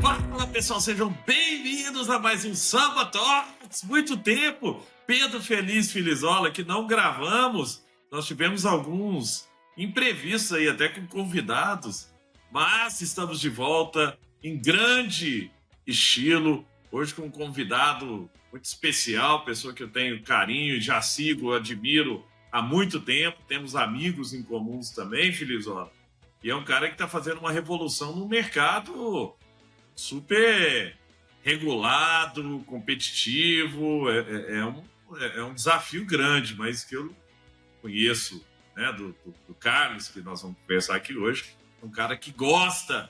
Fala pessoal, sejam bem-vindos a mais um Samba Talks. Muito tempo, Pedro Feliz Filizola, que não gravamos. Nós tivemos alguns imprevistos aí, até com convidados, mas estamos de volta em grande estilo. Hoje com um convidado muito especial, pessoa que eu tenho carinho e já sigo, admiro há muito tempo. Temos amigos em comuns também, Filizola. E é um cara que está fazendo uma revolução no mercado super regulado, competitivo. É um desafio grande, mas que eu conheço, né, do Carlos, que nós vamos conversar aqui hoje. Um cara que gosta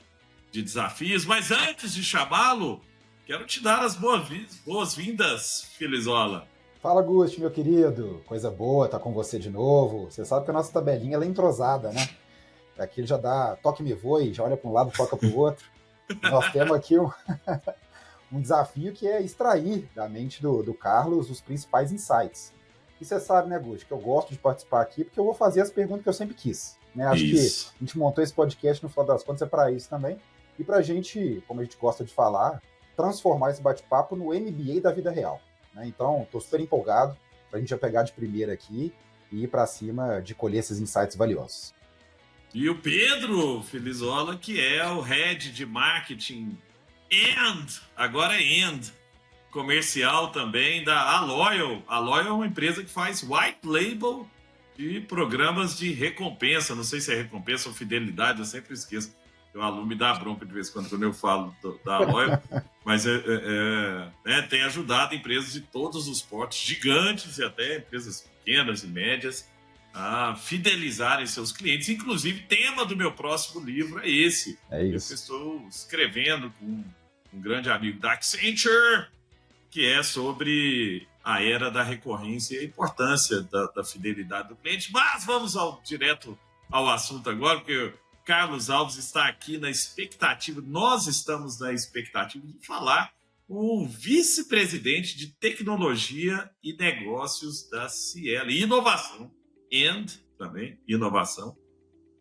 de desafios. Mas antes de chamá-lo, quero te dar as boas-vindas, Filizola. Fala, Gusti, meu querido. Coisa boa estar com você de novo. Você sabe que a nossa tabelinha ela é entrosada, né? Aqui ele já dá toque me voe, já olha para um lado, toca para o outro. Nós temos aqui um desafio que é extrair da mente do Carlos os principais insights. E você sabe, né, Gusti, que eu gosto de participar aqui porque eu vou fazer as perguntas que eu sempre quis. Né? Acho que a gente montou esse podcast, no final das contas, é para isso também. E para a gente, como a gente gosta de falar, transformar esse bate-papo no MBA da vida real. Né? Então, estou super empolgado para a gente já pegar de primeira aqui e ir para cima de colher esses insights valiosos. E o Pedro Filizola, que é o head de marketing agora é comercial também da Aloyal. A Aloyal é uma empresa que faz white label de programas de recompensa. Não sei se é recompensa ou fidelidade, eu sempre esqueço. O aluno me dá bronca de vez em quando eu falo da Aloyal. Mas tem ajudado empresas de todos os portes, gigantes e até empresas pequenas e médias, a fidelizarem seus clientes. Inclusive, tema do meu próximo livro é esse. É isso. Eu estou escrevendo com um grande amigo da Accenture, que é sobre a era da recorrência e a importância da fidelidade do cliente. Mas vamos direto ao assunto agora, porque o Carlos Alves está aqui na expectativa, nós estamos na expectativa de falar com o vice-presidente de tecnologia e negócios da Cielo, e inovação, também, inovação,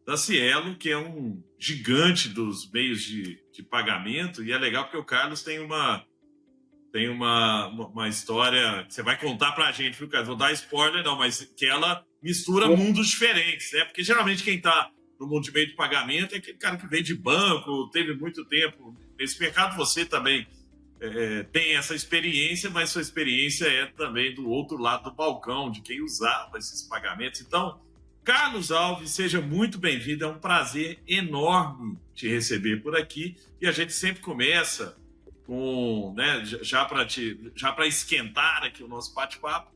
da Cielo, que é um gigante dos meios de pagamento. E é legal porque o Carlos tem uma história que você vai contar pra gente, viu, Carlos? Vou dar spoiler, não, mas que ela mistura mundos diferentes, né? Porque geralmente quem tá no mundo de meio de pagamento é aquele cara que vem de banco, teve muito tempo nesse mercado. Você também tem essa experiência, mas sua experiência é também do outro lado do balcão, de quem usava esses pagamentos. Então, Carlos Alves, seja muito bem-vindo. É um prazer enorme te receber por aqui. E a gente sempre começa com, né, já para esquentar aqui o nosso bate-papo,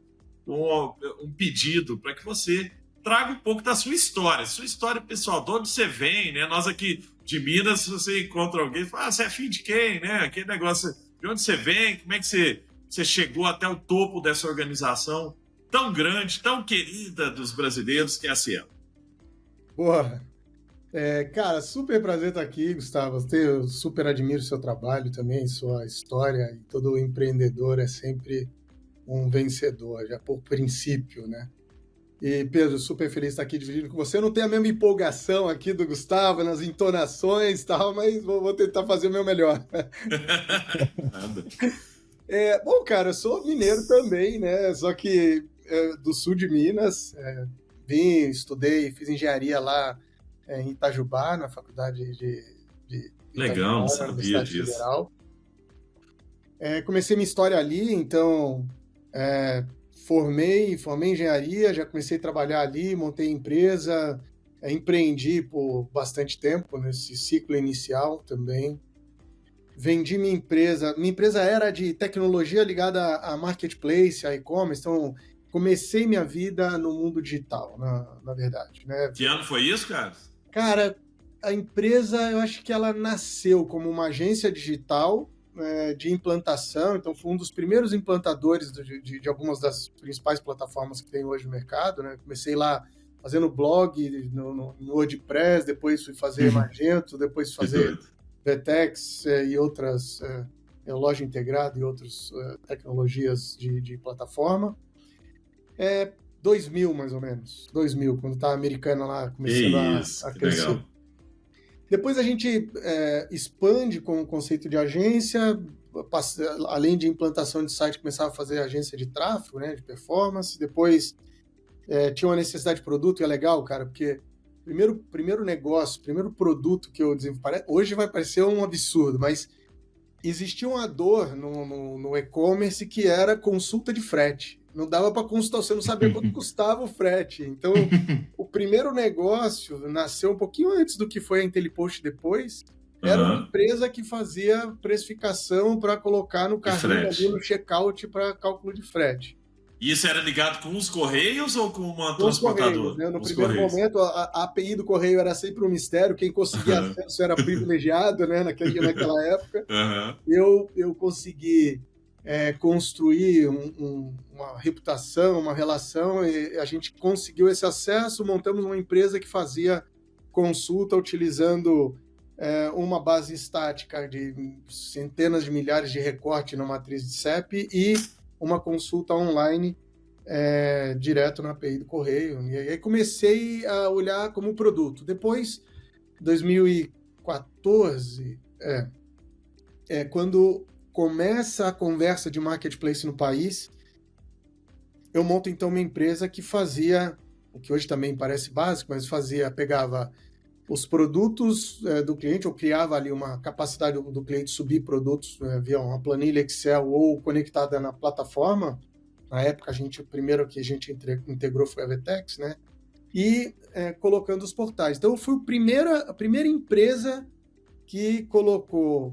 com um pedido para que você traga um pouco da sua história pessoal, de onde você vem, né? Nós aqui de Minas, se você encontra alguém e fala, você é filho de quem, né? Aquele negócio, de onde você vem, como é que você chegou até o topo dessa organização tão grande, tão querida dos brasileiros, que é a Cielo. Boa. Cara, super prazer estar aqui, Gustavo. Eu super admiro o seu trabalho também, sua história, e todo empreendedor é sempre um vencedor, já por princípio, né? E, Pedro, super feliz de estar aqui dividindo com você. Eu não tenho a mesma empolgação aqui do Gustavo, nas entonações e tal, mas vou tentar fazer o meu melhor. Nada. Bom, cara, eu sou mineiro também, né? Só que do sul de Minas. Estudei, fiz engenharia lá em Itajubá, na faculdade de Legal, não Itajubá, sabia na Universidade disso. Federal. Comecei minha história ali, então formei engenharia, já comecei a trabalhar ali, montei empresa, empreendi por bastante tempo nesse ciclo inicial também. Vendi minha empresa. Minha empresa era de tecnologia ligada a marketplace, a e-commerce, então comecei minha vida no mundo digital, na verdade. Né? Que ano foi isso, cara? Cara, a empresa, eu acho que ela nasceu como uma agência digital de implantação, então fui um dos primeiros implantadores de algumas das principais plataformas que tem hoje no mercado. Né? Comecei lá fazendo blog no WordPress, depois fui fazer Magento, depois fui fazer Vetex e outras, loja integrada e outras tecnologias de plataforma. 2000, mais ou menos. 2000, quando tá a Americana lá começando Isso, a que crescer. legal. Depois a gente expande com o conceito de agência, além de implantação de site, começava a fazer agência de tráfego, né, de performance. Depois tinha uma necessidade de produto, e é legal, cara, porque primeiro negócio, primeiro produto que eu desenvolvi, hoje vai parecer um absurdo, mas existia uma dor no e-commerce que era consulta de frete. Não dava para consultar, você não sabia quanto custava o frete. Então, o primeiro negócio nasceu um pouquinho antes do que foi a IntelliPost depois. Era uma empresa que fazia precificação para colocar no carrinho ali no checkout para cálculo de frete. E isso era ligado com os Correios ou com uma Com os transportadora? Correios, né? No primeiro momento, a API do Correio era sempre um mistério. Quem conseguia acesso era privilegiado, né? Naquela época. Eu consegui construir uma reputação, uma relação, e a gente conseguiu esse acesso, montamos uma empresa que fazia consulta utilizando uma base estática de centenas de milhares de recorte na matriz de CEP e uma consulta online direto na API do Correio. E aí comecei a olhar como produto. Depois, 2014, quando começa a conversa de marketplace no país, eu monto então uma empresa que fazia, o que hoje também parece básico, mas pegava os produtos do cliente, ou criava ali uma capacidade do cliente subir produtos via uma planilha Excel ou conectada na plataforma. Na época, o primeiro que a gente integrou foi a Vetex, né? E colocando os portais. Então, eu fui a primeira empresa que colocou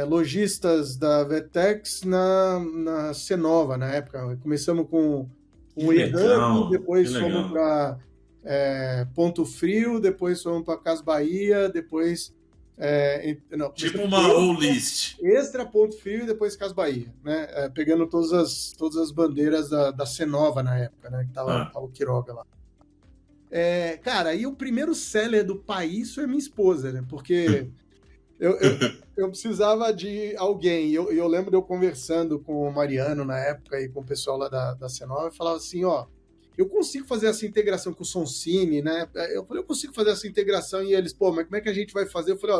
lojistas da Vetex na Cenova, na época. Começamos com o Irã, depois fomos para Ponto Frio, depois fomos para Casas Bahia, depois... tipo uma all-list. Extra, Ponto Frio e depois Casas Bahia, né? Pegando todas as bandeiras da Cenova na época, né? Que tava o Quiroga lá. Cara, aí o primeiro seller do país foi a minha esposa, né? Porque... Eu precisava de alguém. Eu lembro de eu conversando com o Mariano na época e com o pessoal lá da Cenova e falava assim, eu consigo fazer essa integração com o Soncine, né? Eu falei, eu consigo fazer essa integração e eles, mas como é que a gente vai fazer? Eu falei,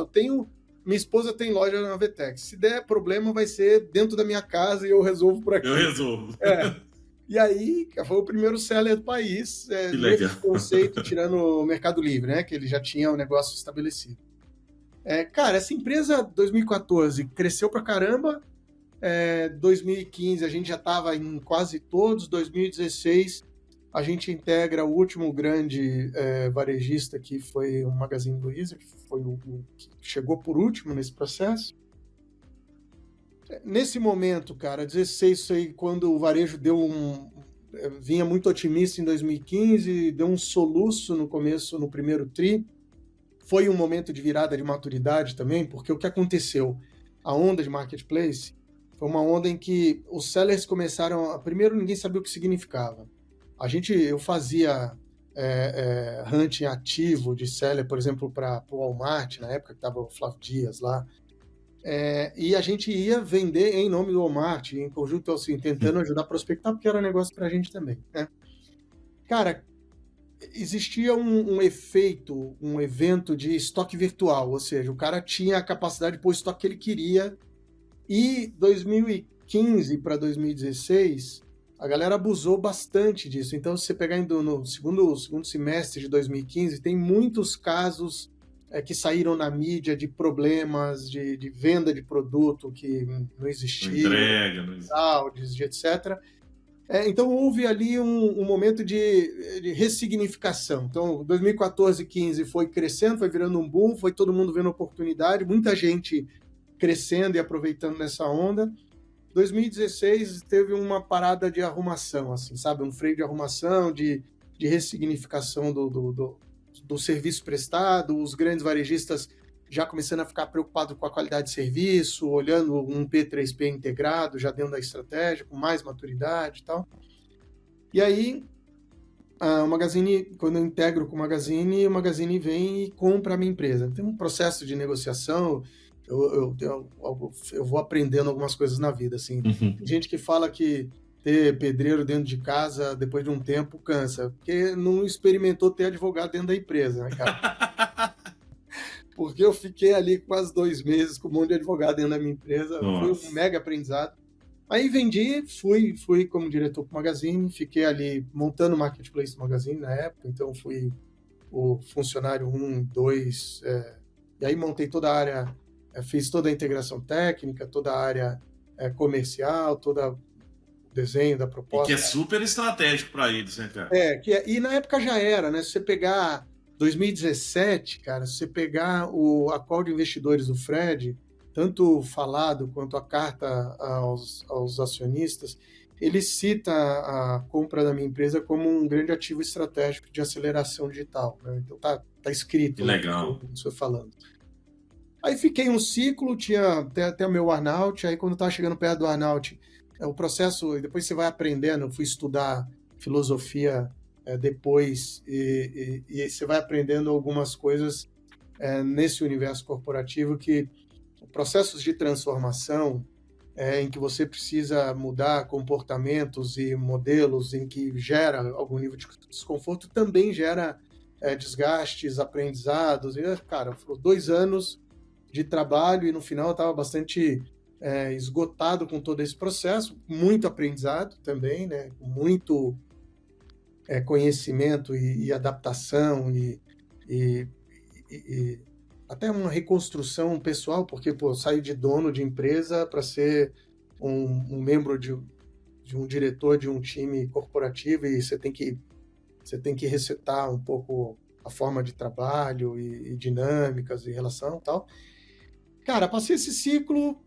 minha esposa tem loja na Vetex. Se der problema, vai ser dentro da minha casa e eu resolvo por aqui. Eu resolvo. E aí, foi o primeiro seller do país, nesse conceito, tirando o Mercado Livre, né? Que ele já tinha o negócio estabelecido. Cara, essa empresa, 2014, cresceu pra caramba. 2015, a gente já estava em quase todos. 2016, a gente integra o último grande varejista, que foi o Magazine Luiza, que foi o que chegou por último nesse processo. Nesse momento, cara, 16, isso aí, quando o varejo vinha muito otimista em 2015, deu um soluço no começo, no primeiro tri. Foi um momento de virada de maturidade também, porque o que aconteceu? A onda de marketplace foi uma onda em que os sellers começaram... Primeiro, ninguém sabia o que significava. Eu fazia hunting ativo de seller, por exemplo, para o Walmart, na época que estava o Flávio Dias lá, e a gente ia vender em nome do Walmart, em conjunto, assim, tentando ajudar a prospectar, porque era negócio para a gente também, né? Cara, existia um efeito, um evento de estoque virtual, ou seja, o cara tinha a capacidade de pôr o estoque que ele queria, e 2015 para 2016, a galera abusou bastante disso. Então, se você pegar no segundo semestre de 2015, tem muitos casos que saíram na mídia de problemas de venda de produto que não existia, entrega, fraudes, etc. Então, houve ali um momento de ressignificação. Então, 2014 e 2015 foi crescendo, foi virando um boom, foi todo mundo vendo oportunidade, muita gente crescendo e aproveitando nessa onda. 2016 teve uma parada de arrumação, assim, sabe? Um freio de arrumação, de ressignificação do serviço prestado, os grandes varejistas já começando a ficar preocupados com a qualidade de serviço, olhando um P3P integrado, já dentro da estratégia, com mais maturidade e tal. E aí, o Magazine, quando eu integro com o Magazine vem e compra a minha empresa. Tem um processo de negociação, eu vou aprendendo algumas coisas na vida, assim. Tem gente que fala que ter pedreiro dentro de casa, depois de um tempo, cansa. Porque não experimentou ter advogado dentro da empresa, né, cara? Porque eu fiquei ali quase 2 meses com um monte de advogado dentro da minha empresa. Foi um Nossa. mega aprendizado. Aí vendi, fui como diretor para o Magazine, fiquei ali montando o Marketplace do Magazine na época, então fui o funcionário 1, 2, e aí montei toda a área, fiz toda a integração técnica, toda a área comercial, todo o desenho da E que é proposta. super estratégico para eles, né, cara? E na época já era, né? Se você pegar 2017, cara, se você pegar a call de investidores do Fred, tanto falado quanto a carta aos acionistas, ele cita a compra da minha empresa como um grande ativo estratégico de aceleração digital, né? Então tá escrito Que lá, legal. estou falando. Aí fiquei um ciclo, tinha até o meu earnout, aí quando estava chegando perto do earnout, o processo, depois você vai aprendendo, eu fui estudar filosofia depois, e você vai aprendendo algumas coisas nesse universo corporativo que processos de transformação em que você precisa mudar comportamentos e modelos em que gera algum nível de desconforto, também gera desgastes, aprendizados. E, cara, foram 2 anos de trabalho e no final eu estava bastante esgotado com todo esse processo, muito aprendizado também, né? Muito conhecimento e adaptação e até uma reconstrução pessoal, porque pô, saí de dono de empresa para ser um membro de um diretor de um time corporativo e você tem que resetar um pouco a forma de trabalho e dinâmicas e relação e tal. Cara, passei esse ciclo,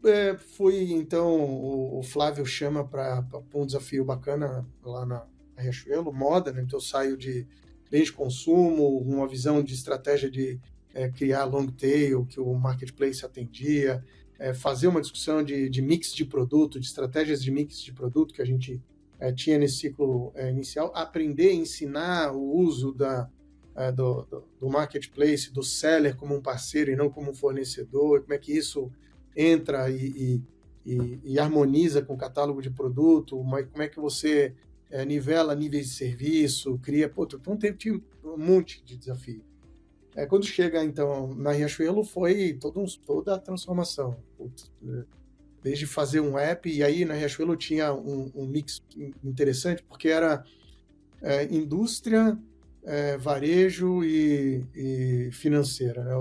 fui, então, o Flávio chama para um desafio bacana lá na Riachuelo, moda, né? Então eu saio de bens de consumo, uma visão de estratégia de criar long tail, que o marketplace atendia, fazer uma discussão de mix de produto, de estratégias de mix de produto que a gente tinha nesse ciclo inicial, aprender a ensinar o uso do marketplace, do seller como um parceiro e não como um fornecedor, como é que isso entra e harmoniza com o catálogo de produto, como é que você nivela níveis de serviço, cria... Então tinha um monte de desafio. Quando chega, então, na Riachuelo, foi toda a transformação. Desde fazer um app, e aí na Riachuelo tinha um mix interessante, porque era indústria, varejo e financeira. Né?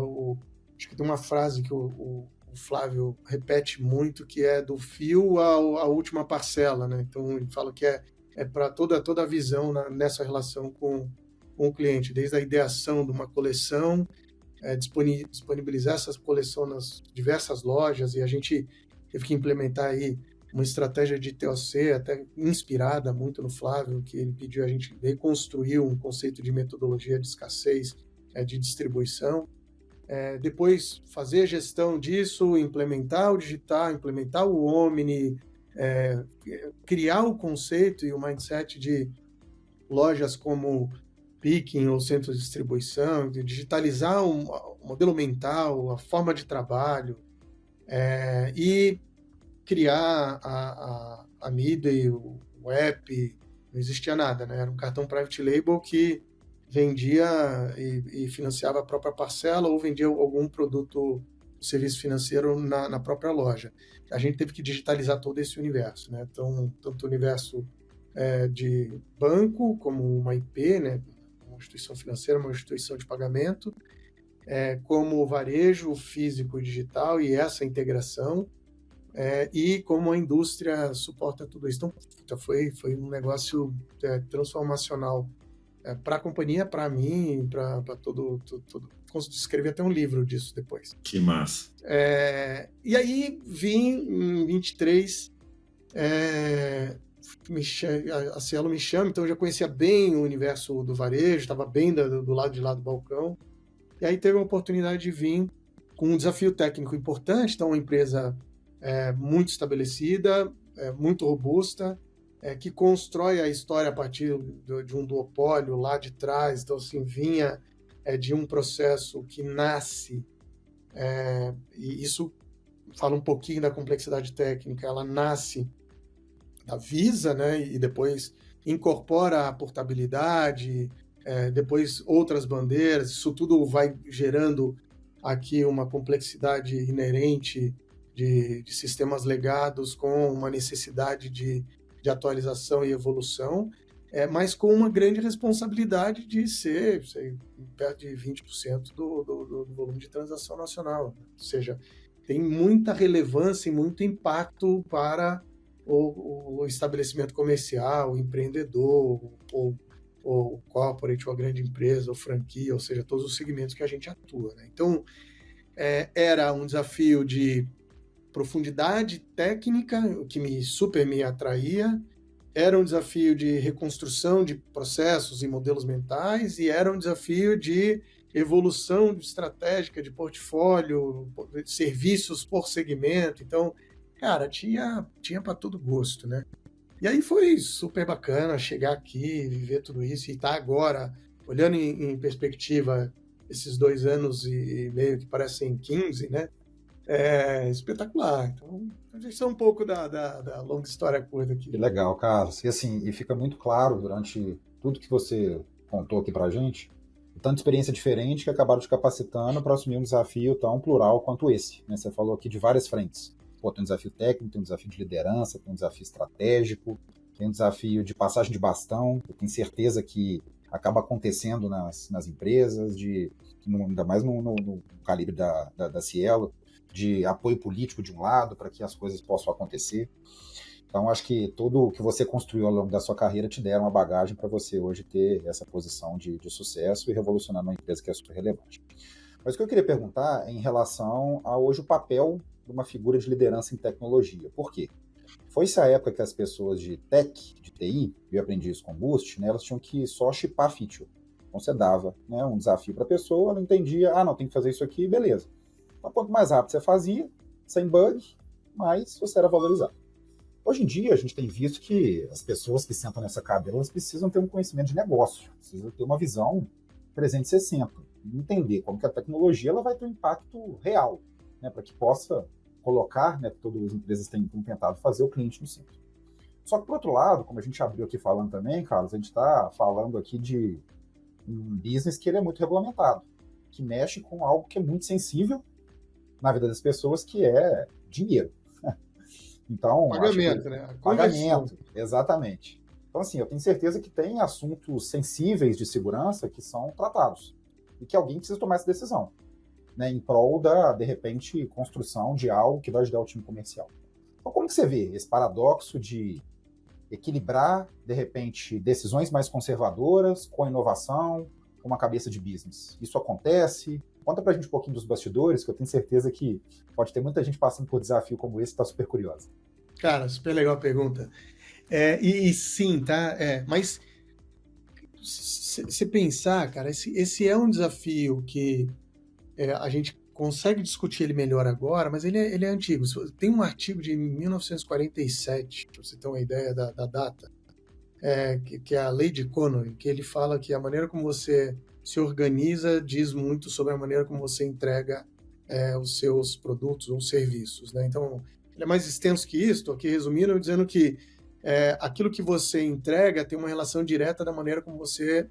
Acho que tem uma frase que o Flávio repete muito, que é do fio à última parcela. Né? Então, ele fala que é para toda a visão nessa relação com o cliente, desde a ideação de uma coleção, disponibilizar essa coleção nas diversas lojas, e a gente teve que implementar aí uma estratégia de TOC, até inspirada muito no Flávio, que ele pediu a gente reconstruir um conceito de metodologia de escassez de distribuição. Depois, fazer a gestão disso, implementar o digital, implementar o Omni, criar o conceito e o mindset de lojas como picking ou centro de distribuição, de digitalizar o modelo mental, a forma de trabalho, e criar a Midway, o app, não existia nada, né? Era um cartão private label que vendia e financiava a própria parcela ou vendia algum produto, serviço financeiro na própria loja. A gente teve que digitalizar todo esse universo, né? Então, tanto o universo de banco, como uma IP, né? Uma instituição financeira, uma instituição de pagamento, como o varejo físico e digital e essa integração, e como a indústria suporta tudo isso. Então, foi um negócio transformacional para a companhia, para mim, para todo. Consegui escrever até um livro disso depois. Que massa. E aí vim em 23, a Cielo me chama, então eu já conhecia bem o universo do varejo, estava bem do lado de lá do balcão. E aí teve a oportunidade de vir com um desafio técnico importante, então uma empresa muito estabelecida, muito robusta, que constrói a história a partir de um duopólio lá de trás. Então, assim, vinha de um processo que nasce, e isso fala um pouquinho da complexidade técnica, ela nasce da Visa, né? E depois incorpora a portabilidade, depois outras bandeiras, isso tudo vai gerando aqui uma complexidade inerente de sistemas legados com uma necessidade de atualização e evolução, mas com uma grande responsabilidade de ser, sei, perto de 20% do volume de transação nacional. Ou seja, tem muita relevância e muito impacto para o estabelecimento comercial, o empreendedor, ou corporate, ou a grande empresa, ou franquia, ou seja, todos os segmentos que a gente atua, né? Então, era um desafio de profundidade técnica, o que super me atraía, era um desafio de reconstrução de processos e modelos mentais, e era um desafio de evolução estratégica de portfólio, de serviços por segmento. Então, cara, tinha para todo gosto, né? E aí foi super bacana chegar aqui, viver tudo isso e estar agora, olhando em perspectiva, esses 2 anos e meio que parecem 15, né? É espetacular. Então, isso é um pouco da longa história curta aqui. Que legal, Carlos. E assim, e fica muito claro durante tudo que você contou aqui pra gente, tanta experiência diferente que acabaram te capacitando para assumir um desafio tão plural quanto esse, né? Você falou aqui de várias frentes. Pô, tem um desafio técnico, tem um desafio de liderança, tem um desafio estratégico, tem um desafio de passagem de bastão. Eu tenho certeza que acaba acontecendo nas empresas, ainda mais no calibre da Cielo, de apoio político de um lado para que as coisas possam acontecer. Então, acho que tudo o que você construiu ao longo da sua carreira te deram uma bagagem para você hoje ter essa posição de sucesso e revolucionar uma empresa que é super relevante. Mas o que eu queria perguntar é em relação a hoje o papel de uma figura de liderança em tecnologia. Por quê? Foi-se a época que as pessoas de tech, de TI, eu aprendi isso com o Boost, né, elas tinham que só shippar feature. Então você dava, né, um desafio para a pessoa, ela entendia, não, tem que fazer isso aqui, beleza. Então, quanto mais rápido você fazia, sem bug, mais você era valorizado. Hoje em dia, a gente tem visto que as pessoas que sentam nessa cadeira, elas precisam ter um conhecimento de negócio, precisam ter uma visão 360, entender como que a tecnologia ela vai ter um impacto real, né, para que possa colocar, né, que todas as empresas têm tentado fazer, o cliente no centro. Só que, por outro lado, como a gente abriu aqui falando também, Carlos, a gente está falando aqui de um business que ele é muito regulamentado, que mexe com algo que é muito sensível na vida das pessoas, que é dinheiro. Então, pagamento, né? Pagamento, exatamente. Então, assim, eu tenho certeza que tem assuntos sensíveis de segurança que são tratados e que alguém precisa tomar essa decisão, né, em prol da, de repente, construção de algo que vai ajudar o time comercial. Então, como que você vê esse paradoxo de equilibrar, de repente, decisões mais conservadoras com inovação, com uma cabeça de business? Isso acontece? Conta pra gente um pouquinho dos bastidores, que eu tenho certeza que pode ter muita gente passando por desafio como esse e tá super curiosa. Cara, super legal a pergunta. E sim, tá? Mas se pensar, cara, esse é um desafio que a gente consegue discutir ele melhor agora, mas ele é antigo. Tem um artigo de 1947, para você ter uma ideia da data, que é a Lei de Conway, que ele fala que a maneira como você se organiza diz muito sobre a maneira como você entrega os seus produtos ou serviços, né? Então, ele é mais extenso que isso, estou aqui resumindo, dizendo que aquilo que você entrega tem uma relação direta da maneira como você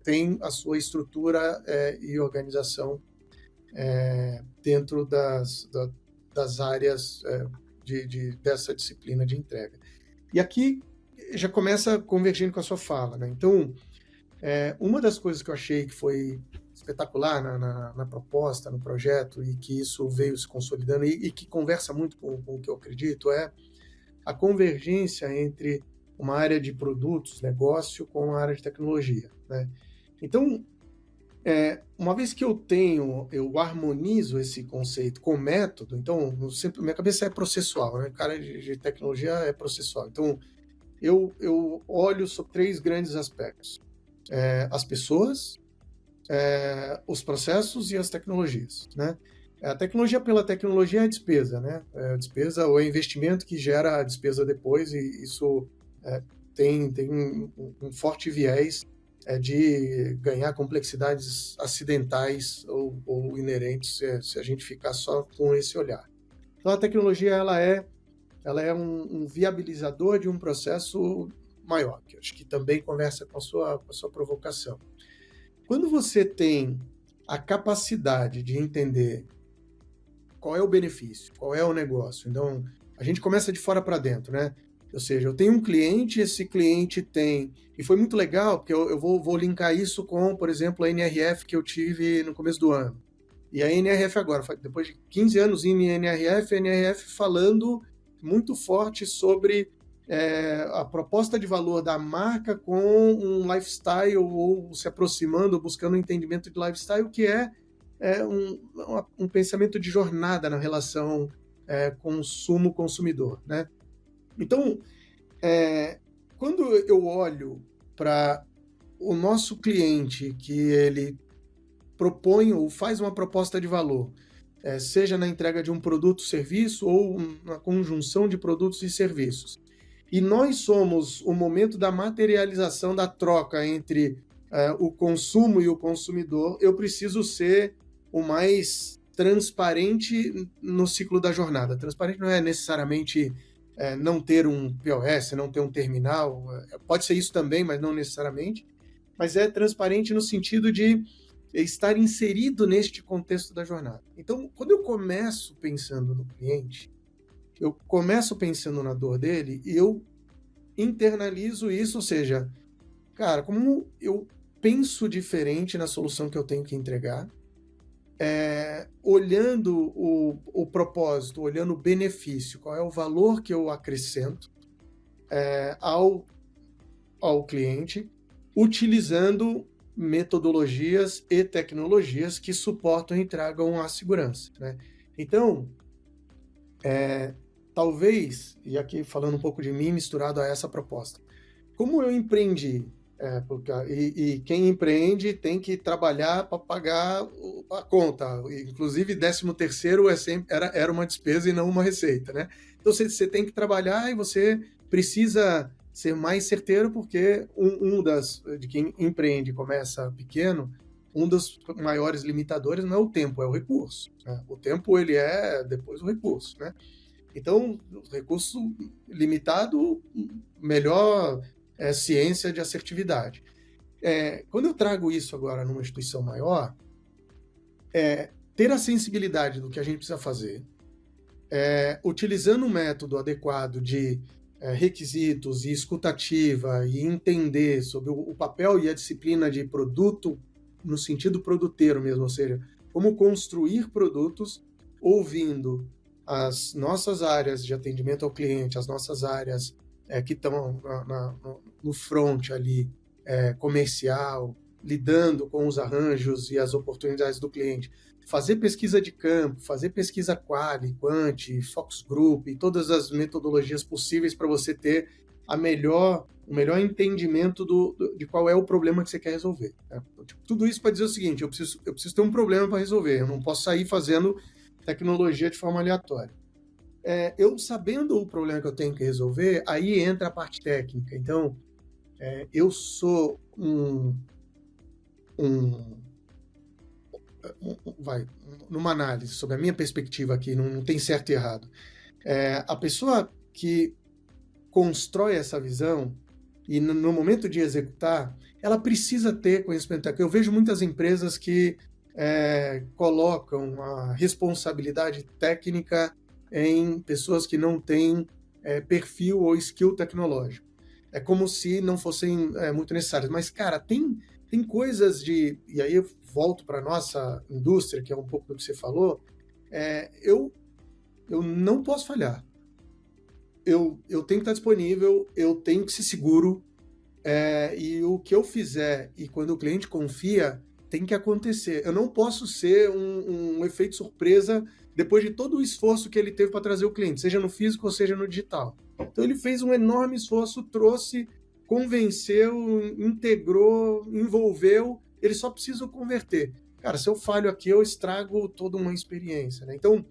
tem a sua estrutura e organização dentro das áreas dessa disciplina de entrega. E aqui já começa convergindo com a sua fala, né? Então, uma das coisas que eu achei que foi espetacular na proposta, no projeto, e que isso veio se consolidando e que conversa muito com o que eu acredito, é a convergência entre uma área de produtos, negócio, com a área de tecnologia, né? Então, uma vez que eu harmonizo esse conceito com método, então, minha cabeça é processual, né? Cara de tecnologia é processual. Então, eu olho sobre 3 grandes aspectos: as pessoas, os processos e as tecnologias, né? A tecnologia pela tecnologia é a despesa, né? Despesa ou investimento que gera a despesa depois, e isso tem um forte viés de ganhar complexidades acidentais ou inerentes se a gente ficar só com esse olhar. Então, a tecnologia ela é ela é um viabilizador de um processo maior, que eu acho que também conversa com a sua provocação. Quando você tem a capacidade de entender qual é o benefício, qual é o negócio, então a gente começa de fora para dentro, né? Ou seja, eu tenho um cliente, esse cliente tem... E foi muito legal, porque eu vou linkar isso com, por exemplo, a NRF que eu tive no começo do ano. E a NRF agora, depois de 15 anos em NRF, a NRF falando muito forte sobre a proposta de valor da marca com um lifestyle, ou se aproximando, ou buscando um entendimento de lifestyle, que é um pensamento de jornada na relação consumo-consumidor, né? Então, quando eu olho para o nosso cliente, que ele propõe ou faz uma proposta de valor, seja na entrega de um produto ou serviço ou na conjunção de produtos e serviços, e nós somos o momento da materialização da troca entre o consumo e o consumidor, eu preciso ser o mais transparente no ciclo da jornada. Transparente não é necessariamente não ter um POS, não ter um terminal, pode ser isso também, mas não necessariamente, mas é transparente no sentido de estar inserido neste contexto da jornada. Então, quando eu começo pensando no cliente, eu começo pensando na dor dele e eu internalizo isso, ou seja, cara, como eu penso diferente na solução que eu tenho que entregar, olhando o propósito, olhando o benefício, qual é o valor que eu acrescento ao cliente, utilizando metodologias e tecnologias que suportam e tragam a segurança, né? Então, talvez, e aqui falando um pouco de mim misturado a essa proposta, como eu empreendi, e quem empreende tem que trabalhar para pagar a conta, inclusive 13º era uma despesa e não uma receita, né? Então você tem que trabalhar e você precisa ser mais certeiro, porque de quem empreende e começa pequeno, um dos maiores limitadores não é o tempo, é o recurso, né? O tempo, ele é depois o recurso, né? Então, recurso limitado, melhor ciência de assertividade. Quando eu trago isso agora numa instituição maior, ter a sensibilidade do que a gente precisa fazer, utilizando um método adequado de requisitos e escutativa e entender sobre o papel e a disciplina de produto no sentido produteiro mesmo, ou seja, como construir produtos ouvindo as nossas áreas de atendimento ao cliente, as nossas áreas que estão no front ali, comercial, lidando com os arranjos e as oportunidades do cliente. Fazer pesquisa de campo, fazer pesquisa quali, quanti, focus group e todas as metodologias possíveis para você ter o melhor entendimento de qual é o problema que você quer resolver, né? Tudo isso para dizer o seguinte: eu preciso ter um problema para resolver, eu não posso sair fazendo tecnologia de forma aleatória. Eu sabendo o problema que eu tenho que resolver, aí entra a parte técnica. Então, eu sou numa análise sobre a minha perspectiva aqui, não tem certo e errado. A pessoa que constrói essa visão e no momento de executar, ela precisa ter conhecimento técnico. Eu vejo muitas empresas que colocam a responsabilidade técnica em pessoas que não têm perfil ou skill tecnológico. É como se não fossem muito necessárias. Mas, cara, tem coisas de... E aí eu volto para a nossa indústria, que é um pouco do que você falou. Eu não posso falhar. Eu tenho que estar disponível, eu tenho que ser seguro, e o que eu fizer, e quando o cliente confia, tem que acontecer. Eu não posso ser um efeito surpresa depois de todo o esforço que ele teve para trazer o cliente, seja no físico ou seja no digital. Então ele fez um enorme esforço, trouxe, convenceu, integrou, envolveu, ele só precisa converter. Cara, se eu falho aqui, eu estrago toda uma experiência, né? Então,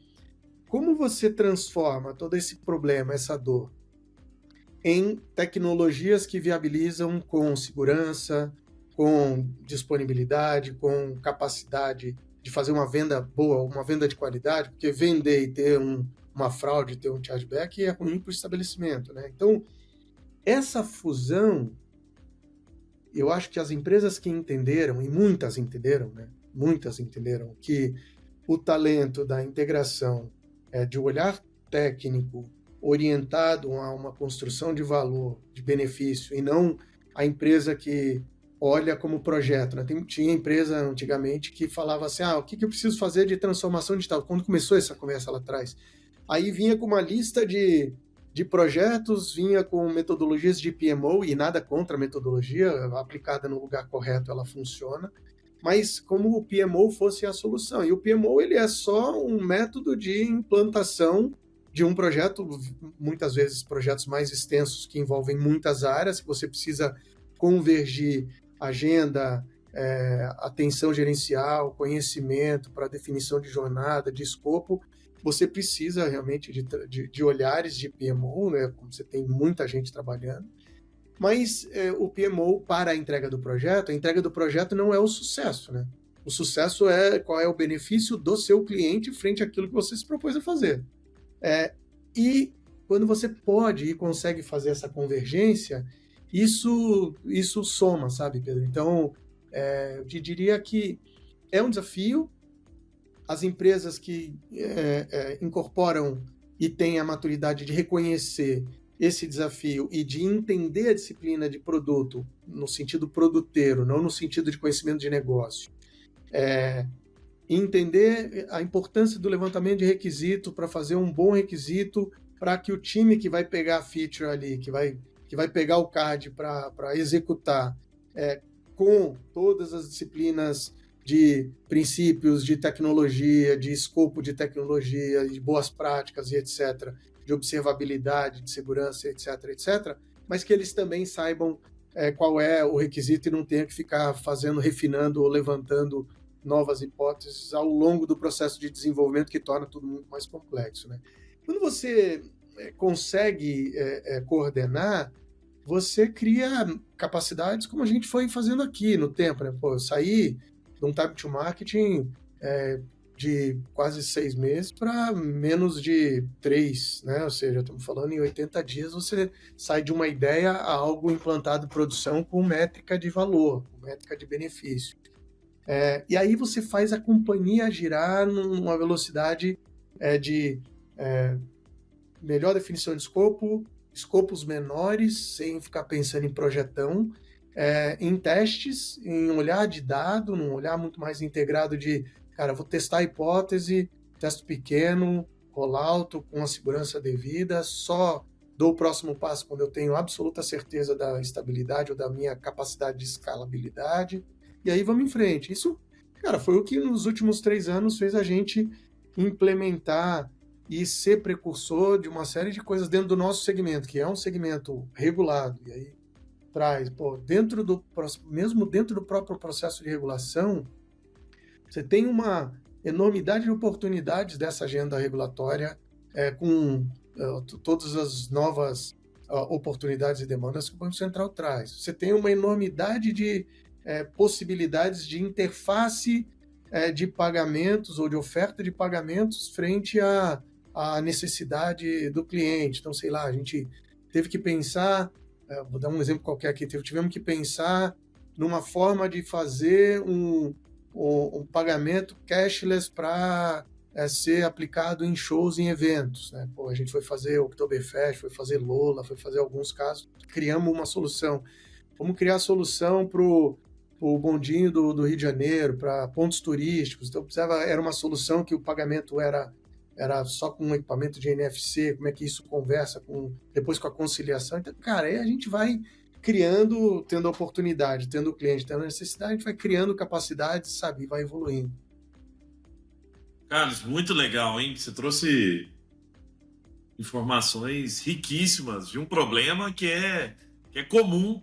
como você transforma todo esse problema, essa dor, em tecnologias que viabilizam com segurança, com disponibilidade, com capacidade de fazer uma venda boa, uma venda de qualidade, porque vender e ter uma fraude, ter um chargeback, e é ruim para o estabelecimento, né? Então, essa fusão, eu acho que as empresas que entenderam, e muitas entenderam, né? Muitas entenderam que o talento da integração, de olhar técnico orientado a uma construção de valor, de benefício, e não a empresa que olha como projeto, né? Tinha empresa antigamente que falava assim, o que eu preciso fazer de transformação digital? Quando começou essa conversa lá atrás, aí vinha com uma lista de projetos, vinha com metodologias de PMO, e nada contra a metodologia, aplicada no lugar correto ela funciona, mas como o PMO fosse a solução. E o PMO ele é só um método de implantação de um projeto, muitas vezes projetos mais extensos que envolvem muitas áreas, que você precisa convergir agenda, atenção gerencial, conhecimento para definição de jornada, de escopo. Você precisa realmente de olhares de PMO, né? Como você tem muita gente trabalhando. Mas o PMO, para a entrega do projeto não é o sucesso, né? O sucesso é qual é o benefício do seu cliente frente àquilo que você se propôs a fazer. E quando você pode e consegue fazer essa convergência, isso soma, sabe, Pedro? Então, eu te diria que é um desafio. As empresas que incorporam e têm a maturidade de reconhecer esse desafio e de entender a disciplina de produto no sentido produteiro, não no sentido de conhecimento de negócio, entender a importância do levantamento de requisito para fazer um bom requisito para que o time que vai pegar a feature ali, que vai pegar o CAD para executar, com todas as disciplinas de princípios de tecnologia, de escopo de tecnologia, de boas práticas e etc., de observabilidade, de segurança, etc., etc., mas que eles também saibam qual é o requisito e não tenha que ficar refinando ou levantando novas hipóteses ao longo do processo de desenvolvimento, que torna tudo muito mais complexo, né? Quando você consegue coordenar, você cria capacidades como a gente foi fazendo aqui no tempo, né? Eu saí de um time to marketing de quase 6 meses para menos de 3, né? Ou seja, estamos falando em 80 dias, você sai de uma ideia a algo implantado em produção com métrica de valor, com métrica de benefício. E aí você faz a companhia girar numa velocidade de melhor definição de escopo, escopos menores, sem ficar pensando em projetão, em testes, em olhar de dado, num olhar muito mais integrado de, vou testar a hipótese, testo pequeno, rollout com a segurança devida, só dou o próximo passo quando eu tenho absoluta certeza da estabilidade ou da minha capacidade de escalabilidade, e aí vamos em frente. Isso, foi o que nos últimos 3 anos fez a gente implementar e ser precursor de uma série de coisas dentro do nosso segmento, que é um segmento regulado, e aí traz, mesmo dentro do próprio processo de regulação, você tem uma enormidade de oportunidades dessa agenda regulatória, com todas as novas oportunidades e demandas que o Banco Central traz. Você tem uma enormidade de possibilidades de interface de pagamentos ou de oferta de pagamentos frente à necessidade do cliente. Então, sei lá, a gente teve que pensar, vou dar um exemplo qualquer aqui, tivemos que pensar numa forma de fazer um pagamento cashless para ser aplicado em shows e em eventos, né? A gente foi fazer Oktoberfest, foi fazer Lola, foi fazer alguns casos, criamos uma solução. Vamos criar a solução para o bondinho do Rio de Janeiro, para pontos turísticos. Então, era uma solução que o pagamento era só com um equipamento de NFC, como é que isso conversa depois com a conciliação. Então, aí a gente vai criando, tendo a oportunidade, tendo o cliente, tendo a necessidade, a gente vai criando capacidades, sabe, e vai evoluindo. Carlos, muito legal, hein? Você trouxe informações riquíssimas de um problema que é comum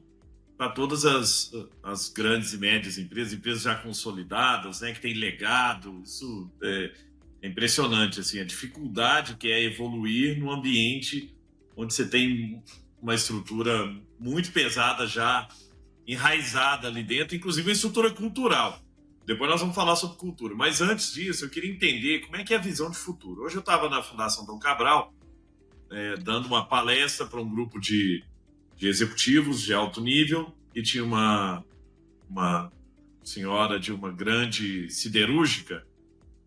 para todas as grandes e médias empresas já consolidadas, né, que têm legado. Isso é impressionante, assim, a dificuldade que é evoluir num ambiente onde você tem uma estrutura muito pesada já enraizada ali dentro, inclusive uma estrutura cultural. Depois nós vamos falar sobre cultura. Mas antes disso, eu queria entender como é que é a visão de futuro. Hoje eu estava na Fundação Dom Cabral, dando uma palestra para um grupo de executivos de alto nível, e tinha uma senhora de uma grande siderúrgica,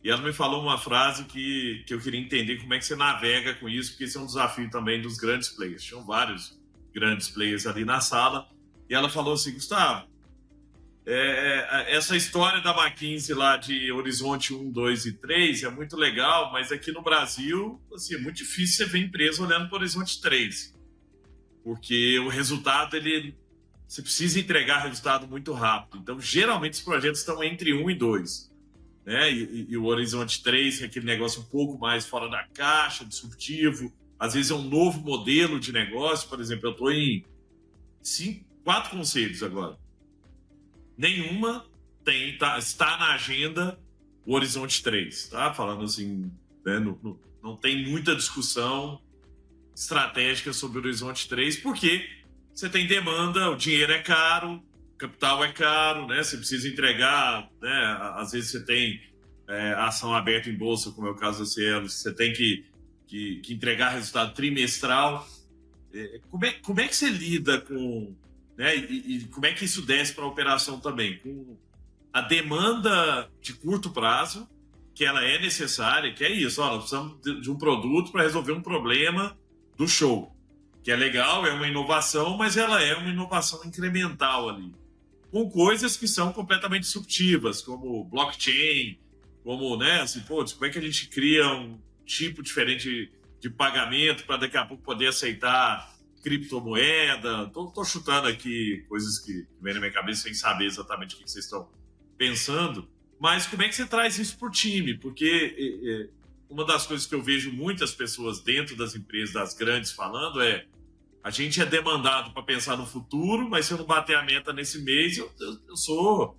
e ela me falou uma frase que eu queria entender como é que você navega com isso, porque esse é um desafio também dos grandes players. Tinham vários grandes players ali na sala, e ela falou assim: Gustavo, essa história da McKinsey lá de Horizonte 1, 2 e 3 é muito legal, mas aqui no Brasil, assim, é muito difícil você ver empresa olhando para o Horizonte 3, porque o resultado, você precisa entregar resultado muito rápido. Então, geralmente, os projetos estão entre 1 e 2. Né? E o Horizonte 3 é aquele negócio um pouco mais fora da caixa, disruptivo. Às vezes é um novo modelo de negócio. Por exemplo, eu estou em 4 conselhos agora. Nenhuma está na agenda o Horizonte 3. Tá? Falando assim, né? Não tem muita discussão estratégica sobre o Horizonte 3, porque você tem demanda, o dinheiro é caro, o capital é caro, né? Você precisa entregar, né? Às vezes você tem ação aberta em bolsa, como é o caso da Cielo, você tem que entregar resultado trimestral. Como é que você lida com... Né? E como é que isso desce para a operação também? Com a demanda de curto prazo, que ela é necessária, que é isso, nós precisamos de um produto para resolver um problema do show, que é legal, é uma inovação, mas ela é uma inovação incremental ali, com coisas que são completamente disruptivas, como blockchain, como, né, assim, como é que a gente cria um tipo diferente de pagamento para daqui a pouco poder aceitar criptomoeda. Tô chutando aqui coisas que vêm na minha cabeça sem saber exatamente o que vocês estão pensando, mas como é que você traz isso para o time? Porque uma das coisas que eu vejo muitas pessoas dentro das empresas, das grandes, falando a gente é demandado para pensar no futuro, mas se eu não bater a meta nesse mês, eu sou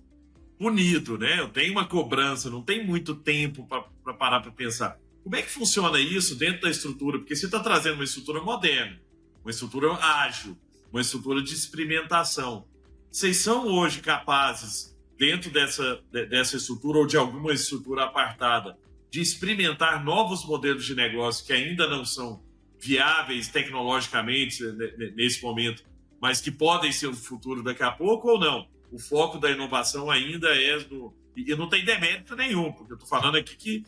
punido, né? Eu tenho uma cobrança, não tem muito tempo para parar para pensar. Como é que funciona isso dentro da estrutura? Porque você está trazendo uma estrutura moderna, uma estrutura ágil, uma estrutura de experimentação. Vocês são hoje capazes, dentro dessa estrutura ou de alguma estrutura apartada, de experimentar novos modelos de negócio que ainda não são viáveis tecnologicamente nesse momento, mas que podem ser o futuro daqui a pouco, ou não? O foco da inovação ainda e não tem demérito nenhum, porque eu estou falando aqui que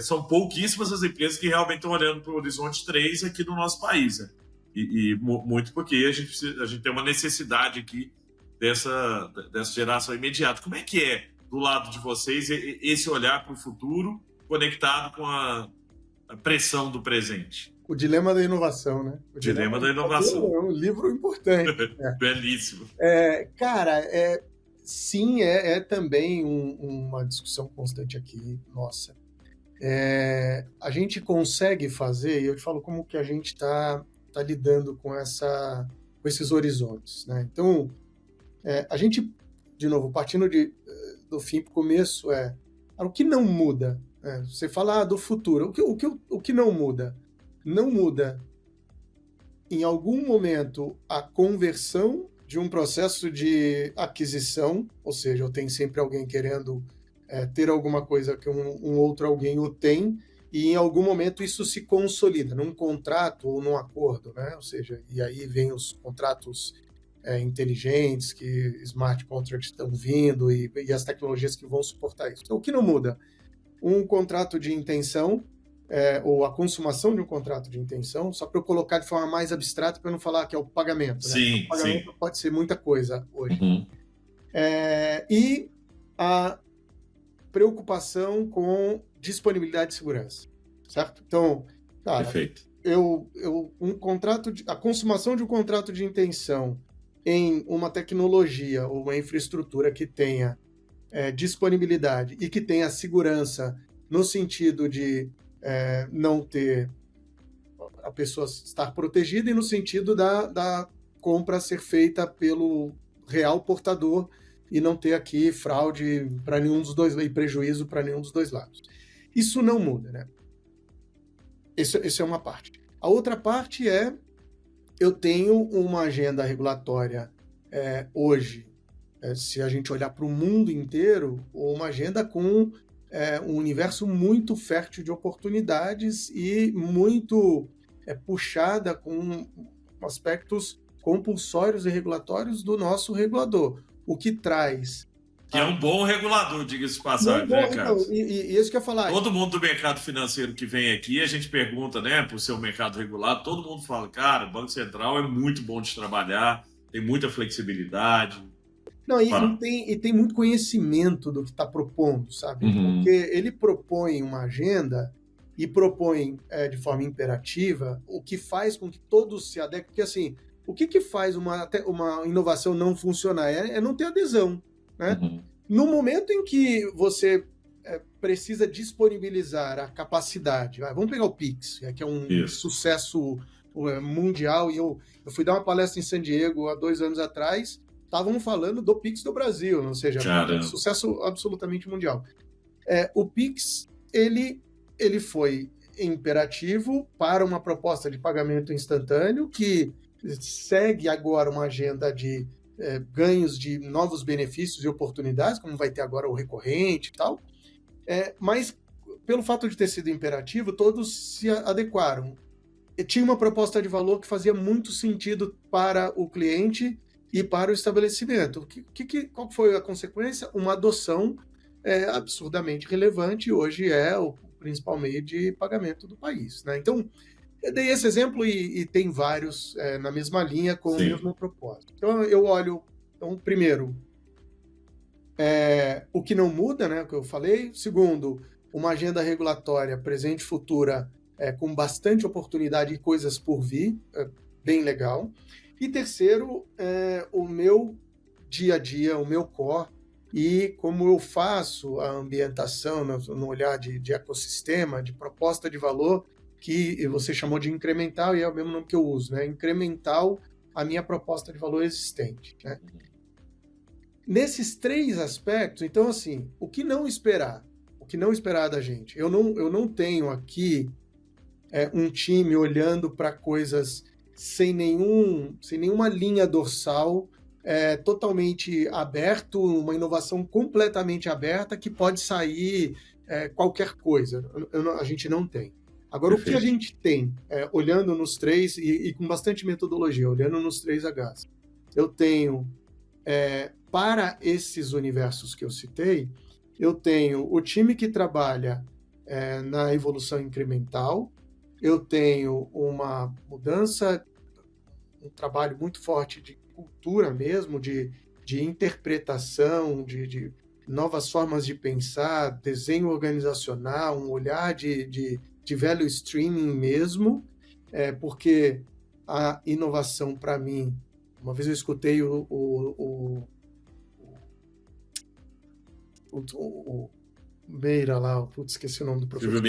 são pouquíssimas as empresas que realmente estão olhando para o Horizonte 3 aqui no nosso país. Né? E muito porque a gente tem uma necessidade aqui dessa geração imediata. Como é que é, do lado de vocês, esse olhar para o futuro conectado com a pressão do presente? O dilema da inovação, né? O dilema da inovação. É um livro importante. Belíssimo. Cara, sim, é também uma discussão constante aqui, nossa. A gente consegue fazer, e eu te falo como que a gente está lidando com esses horizontes, né? Então, a gente, de novo, partindo do fim para o começo, o que não muda? Você fala do futuro, o que não muda? Não muda, em algum momento, a conversão de um processo de aquisição, ou seja, eu tenho sempre alguém querendo ter alguma coisa que um outro alguém o tem, e em algum momento isso se consolida num contrato ou num acordo, né? Ou seja, e aí vem os contratos inteligentes, que smart contracts estão vindo e as tecnologias que vão suportar isso. Então, o que não muda? Um contrato de intenção, ou a consumação de um contrato de intenção, só para eu colocar de forma mais abstrata, para não falar que é o pagamento. Sim, né? O pagamento pode ser muita coisa hoje. Uhum. E a preocupação com disponibilidade de segurança, certo? Então, cara, Perfeito. A consumação de um contrato de intenção em uma tecnologia ou uma infraestrutura que tenha disponibilidade e que tenha segurança no sentido de não ter a pessoa estar protegida e no sentido da compra ser feita pelo real portador e não ter aqui fraude para nenhum dos dois e prejuízo para nenhum dos dois lados. Isso não muda, né? Isso é uma parte. A outra parte eu tenho uma agenda regulatória hoje se a gente olhar para o mundo inteiro, uma agenda com um universo muito fértil de oportunidades e muito puxada com aspectos compulsórios e regulatórios do nosso regulador, o que traz... Que é um bom regulador, diga-se de passagem, né, Carlos? Então, e isso que eu ia falar. Todo mundo do mercado financeiro que vem aqui, a gente pergunta, né, para o seu mercado regulado, todo mundo fala, cara, o Banco Central é muito bom de trabalhar, tem muita flexibilidade. Não, e tem muito conhecimento do que está propondo, sabe? Uhum. Porque ele propõe uma agenda e propõe de forma imperativa, o que faz com que todos se adequem. Porque, assim, o que faz uma inovação não funcionar? É não ter adesão, né? Uhum. No momento em que você precisa disponibilizar a capacidade, vamos pegar o Pix, que é um sucesso mundial, e eu fui dar uma palestra em San Diego há 2 anos atrás, estavam falando do Pix do Brasil, ou seja, um sucesso absolutamente mundial. O Pix, ele foi imperativo para uma proposta de pagamento instantâneo que segue agora uma agenda de ganhos de novos benefícios e oportunidades, como vai ter agora o recorrente e tal, mas pelo fato de ter sido imperativo, todos se adequaram. Tinha uma proposta de valor que fazia muito sentido para o cliente e para o estabelecimento. Qual foi a consequência? Uma adoção absurdamente relevante, e hoje é o principal meio de pagamento do país, né? Então, eu dei esse exemplo e tem vários na mesma linha, com o mesmo propósito. Então, eu olho, primeiro, o que não muda, né, o que eu falei. Segundo, uma agenda regulatória presente e futura com bastante oportunidade e coisas por vir, bem legal. E terceiro, o meu dia a dia, o meu core, e como eu faço a ambientação no olhar de ecossistema, de proposta de valor, que você chamou de incremental, e é o mesmo nome que eu uso, né? Incremental a minha proposta de valor existente, né? Nesses 3 aspectos, então, assim, o que não esperar da gente? Eu não tenho aqui um time olhando para coisas sem nenhuma linha dorsal, totalmente aberto, uma inovação completamente aberta que pode sair qualquer coisa. A gente não tem. Agora, Perfeito. O que a gente tem, olhando nos 3, e com bastante metodologia, olhando nos 3 Hs, eu tenho, para esses universos que eu citei, eu tenho o time que trabalha na evolução incremental, eu tenho uma mudança, um trabalho muito forte de cultura mesmo, de interpretação, de novas formas de pensar, desenho organizacional, um olhar de value streaming mesmo, porque a inovação, para mim, uma vez eu escutei o Meira lá, putz, esqueci o nome do professor.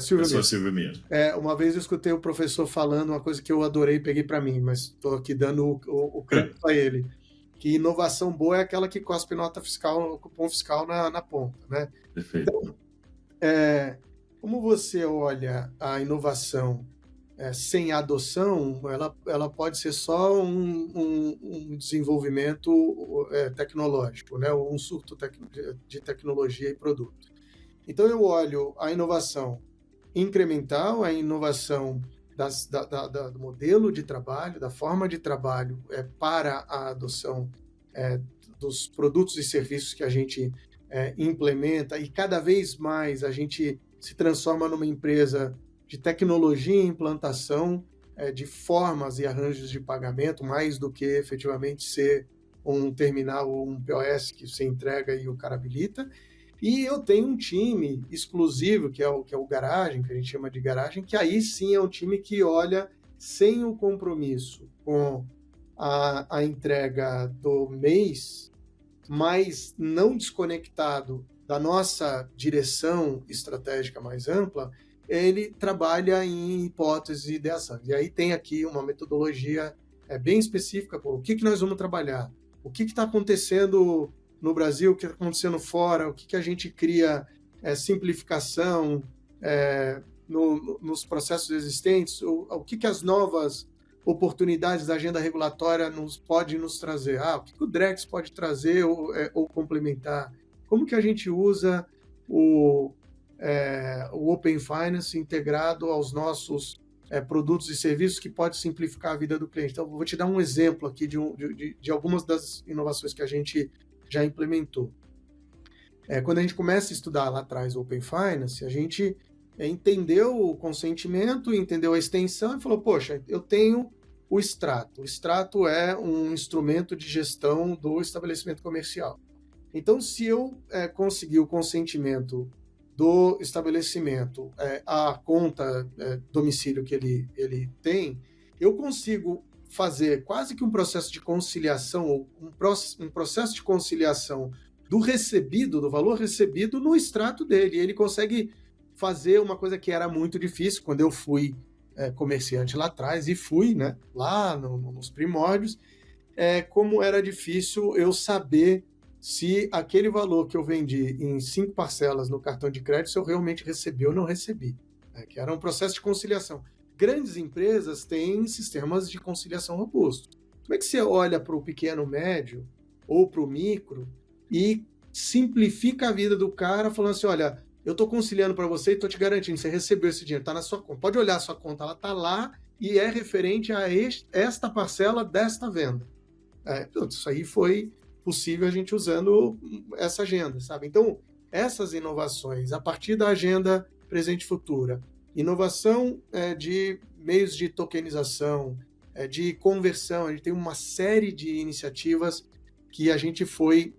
Silvio Meira. Uma vez eu escutei o professor falando uma coisa que eu adorei, peguei para mim, mas estou aqui dando o crédito a ele, que inovação boa é aquela que cospe nota fiscal, cupom fiscal na ponta, né? Perfeito. Então, como você olha a inovação sem adoção, ela pode ser só um desenvolvimento tecnológico, né? Um surto de tecnologia e produto. Então, eu olho a inovação incremental, a inovação do modelo de trabalho, da forma de trabalho para a adoção dos produtos e serviços que a gente implementa, e cada vez mais a gente se transforma numa empresa de tecnologia e implantação de formas e arranjos de pagamento, mais do que efetivamente ser um terminal ou um POS que você entrega e o cara habilita. E eu tenho um time exclusivo, que é o Garagem, que a gente chama de Garagem, que aí sim é um time que olha sem o compromisso com a entrega do mês, mas não desconectado da nossa direção estratégica mais ampla. Ele trabalha em hipóteses e ideações. E aí tem aqui uma metodologia bem específica, o que nós vamos trabalhar, o que está acontecendo no Brasil, o que está acontecendo fora, o que a gente cria nos processos existentes, o que as novas oportunidades da agenda regulatória pode nos trazer? O que o Drex pode trazer ou complementar? Como que a gente usa o Open Finance integrado aos nossos produtos e serviços que pode simplificar a vida do cliente? Então, vou te dar um exemplo aqui de algumas das inovações que a gente já implementou. Quando a gente começa a estudar lá atrás o Open Finance, a gente entendeu o consentimento, entendeu a extensão e falou, poxa, eu tenho o extrato. O extrato é um instrumento de gestão do estabelecimento comercial. Então, se eu conseguir o consentimento do estabelecimento, a conta domicílio que ele tem, eu consigo fazer quase que um processo de conciliação, ou um processo de conciliação do recebido, do valor recebido no extrato dele. Ele consegue fazer uma coisa que era muito difícil quando eu fui comerciante lá atrás, e fui, né, lá nos primórdios, como era difícil eu saber se aquele valor que eu vendi em 5 parcelas no cartão de crédito, se eu realmente recebi ou não recebi, que era um processo de conciliação. Grandes empresas têm sistemas de conciliação robustos. Como é que você olha para o pequeno, médio ou para o micro e simplifica a vida do cara falando assim, olha, eu estou conciliando para você e estou te garantindo, você recebeu esse dinheiro, está na sua conta. Pode olhar a sua conta, ela está lá e é referente a esta parcela desta venda. Isso aí foi possível a gente usando essa agenda, sabe? Então, essas inovações, a partir da agenda presente e futura, inovação de meios de tokenização, de conversão, a gente tem uma série de iniciativas que a gente foi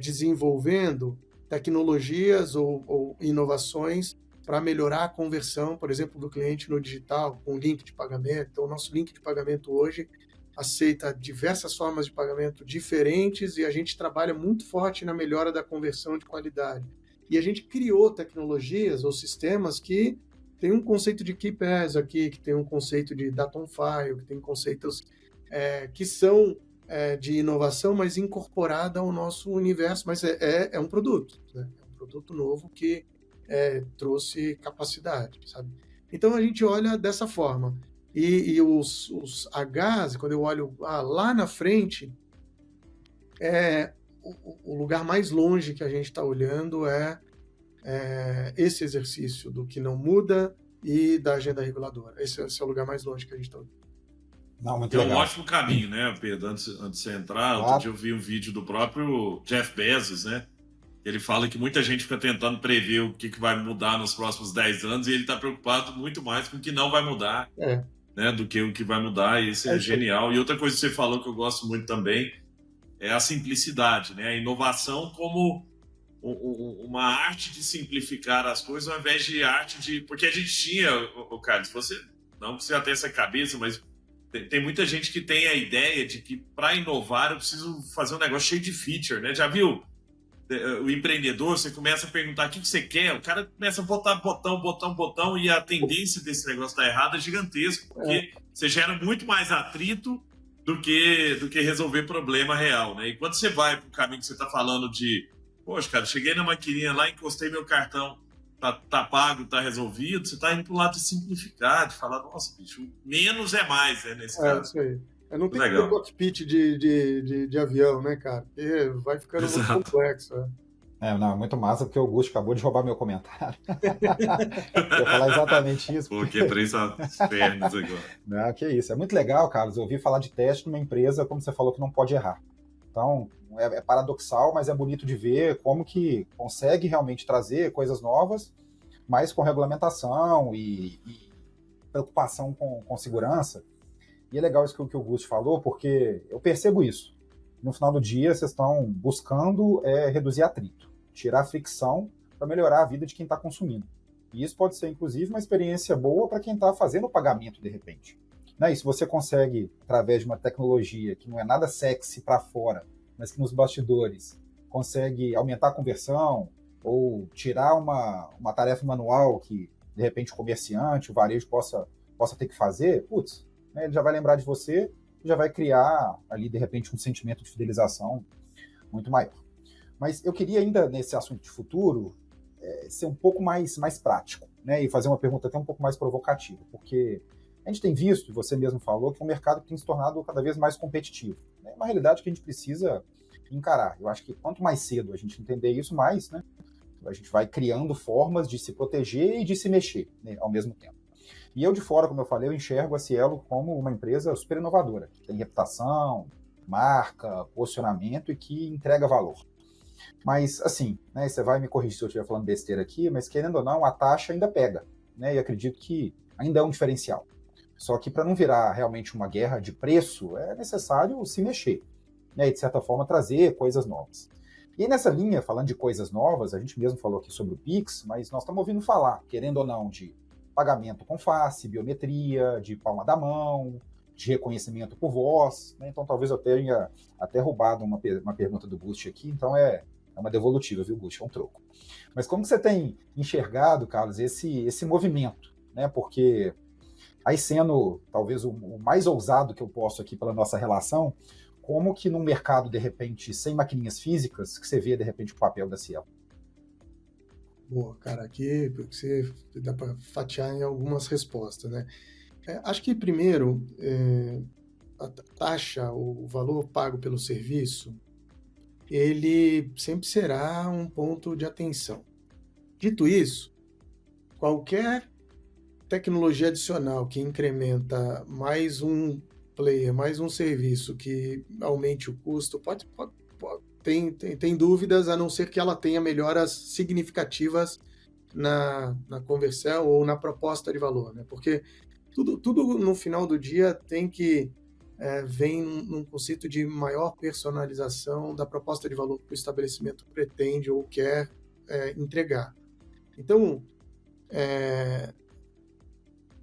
desenvolvendo, tecnologias ou inovações para melhorar a conversão, por exemplo, do cliente no digital, com link de pagamento. Então, o nosso link de pagamento hoje aceita diversas formas de pagamento diferentes e a gente trabalha muito forte na melhora da conversão de qualidade. E a gente criou tecnologias ou sistemas que tem um conceito de Keep As aqui, que tem um conceito de Data on File, que tem conceitos que são de inovação, mas incorporada ao nosso universo, mas é um produto, né? É um produto novo que trouxe capacidade, sabe? Então a gente olha dessa forma. E os Hs, quando eu olho lá na frente, o lugar mais longe que a gente está olhando esse exercício do que não muda e da agenda reguladora. Esse é o lugar mais longe que a gente está olhando. Não, muito é legal. Um ótimo caminho, né, Pedro? Antes de você entrar, outro dia eu vi um vídeo do próprio Jeff Bezos, né? Ele fala que muita gente fica tentando prever o que vai mudar nos próximos 10 anos e ele está preocupado muito mais com o que não vai mudar, né, do que o que vai mudar, e isso é genial. E outra coisa que você falou que eu gosto muito também é a simplicidade, né? A inovação como uma arte de simplificar as coisas ao invés de arte de... Porque a gente tinha, Carlos, você não precisa ter essa cabeça, mas tem muita gente que tem a ideia de que para inovar eu preciso fazer um negócio cheio de feature, né? Já viu o empreendedor? Você começa a perguntar o que você quer, o cara começa a botar botão, e a tendência desse negócio dar errado é gigantesco, porque você gera muito mais atrito do que resolver problema real, né? E quando você vai para o caminho que você está falando de, poxa, cara, cheguei na maquininha lá, encostei meu cartão, tá pago, tá resolvido, você tá indo pro lado de simplificar, de falar, nossa, bicho, menos é mais, né, nesse caso. Isso aí. Não tem que ter cockpit de avião, né, cara? Porque vai ficando muito complexo. Não, é muito massa, porque o Augusto acabou de roubar meu comentário. Eu ia falar exatamente isso. Pô, quebrei as pernas agora. Não, que isso. É muito legal, Carlos, eu ouvi falar de teste numa empresa, como você falou, que não pode errar. Então, é paradoxal, mas é bonito de ver como que consegue realmente trazer coisas novas, mas com regulamentação e preocupação com segurança. E é legal isso que o Augusto falou, porque eu percebo isso. No final do dia, vocês estão buscando reduzir atrito, tirar fricção para melhorar a vida de quem está consumindo. E isso pode ser, inclusive, uma experiência boa para quem está fazendo o pagamento, de repente. E se você consegue, através de uma tecnologia que não é nada sexy para fora, mas que nos bastidores consegue aumentar a conversão ou tirar uma tarefa manual que, de repente, o comerciante, o varejo possa ter que fazer, ele já vai lembrar de você e já vai criar ali, de repente, um sentimento de fidelização muito maior. Mas eu queria ainda, nesse assunto de futuro, ser um pouco mais prático, né? E fazer uma pergunta até um pouco mais provocativa, porque A gente tem visto, e você mesmo falou, que é um mercado que tem se tornado cada vez mais competitivo. É uma realidade que a gente precisa encarar. Eu acho que quanto mais cedo a gente entender isso, mais, né, a gente vai criando formas de se proteger e de se mexer, né, ao mesmo tempo. E eu de fora, como eu falei, eu enxergo a Cielo como uma empresa super inovadora, que tem reputação, marca, posicionamento e que entrega valor. Mas, assim, né, você vai me corrigir se eu estiver falando besteira aqui, mas querendo ou não, a taxa ainda pega, né, e acredito que ainda é um diferencial. Só que para não virar realmente uma guerra de preço, é necessário se mexer, né, e de certa forma trazer coisas novas. E nessa linha, falando de coisas novas, a gente mesmo falou aqui sobre o Pix, mas nós estamos ouvindo falar, querendo ou não, de pagamento com face, biometria, de palma da mão, de reconhecimento por voz, né? Então talvez eu tenha até roubado uma pergunta do Boost aqui, então é uma devolutiva, viu, Boost? É um troco. Mas como que você tem enxergado, Carlos, esse movimento, né? Porque aí sendo talvez o mais ousado que eu posso aqui pela nossa relação, como que num mercado, de repente, sem maquininhas físicas, que você vê, de repente, o papel da Cielo? Boa, cara, aqui você dá para fatiar em algumas respostas, né? Acho que primeiro, a taxa, o valor pago pelo serviço, ele sempre será um ponto de atenção. Dito isso, qualquer tecnologia adicional que incrementa mais um player, mais um serviço que aumente o custo, tem dúvidas, a não ser que ela tenha melhoras significativas na conversão ou na proposta de valor, né? Porque tudo no final do dia tem que vem num conceito de maior personalização da proposta de valor que o estabelecimento pretende ou quer entregar. Então,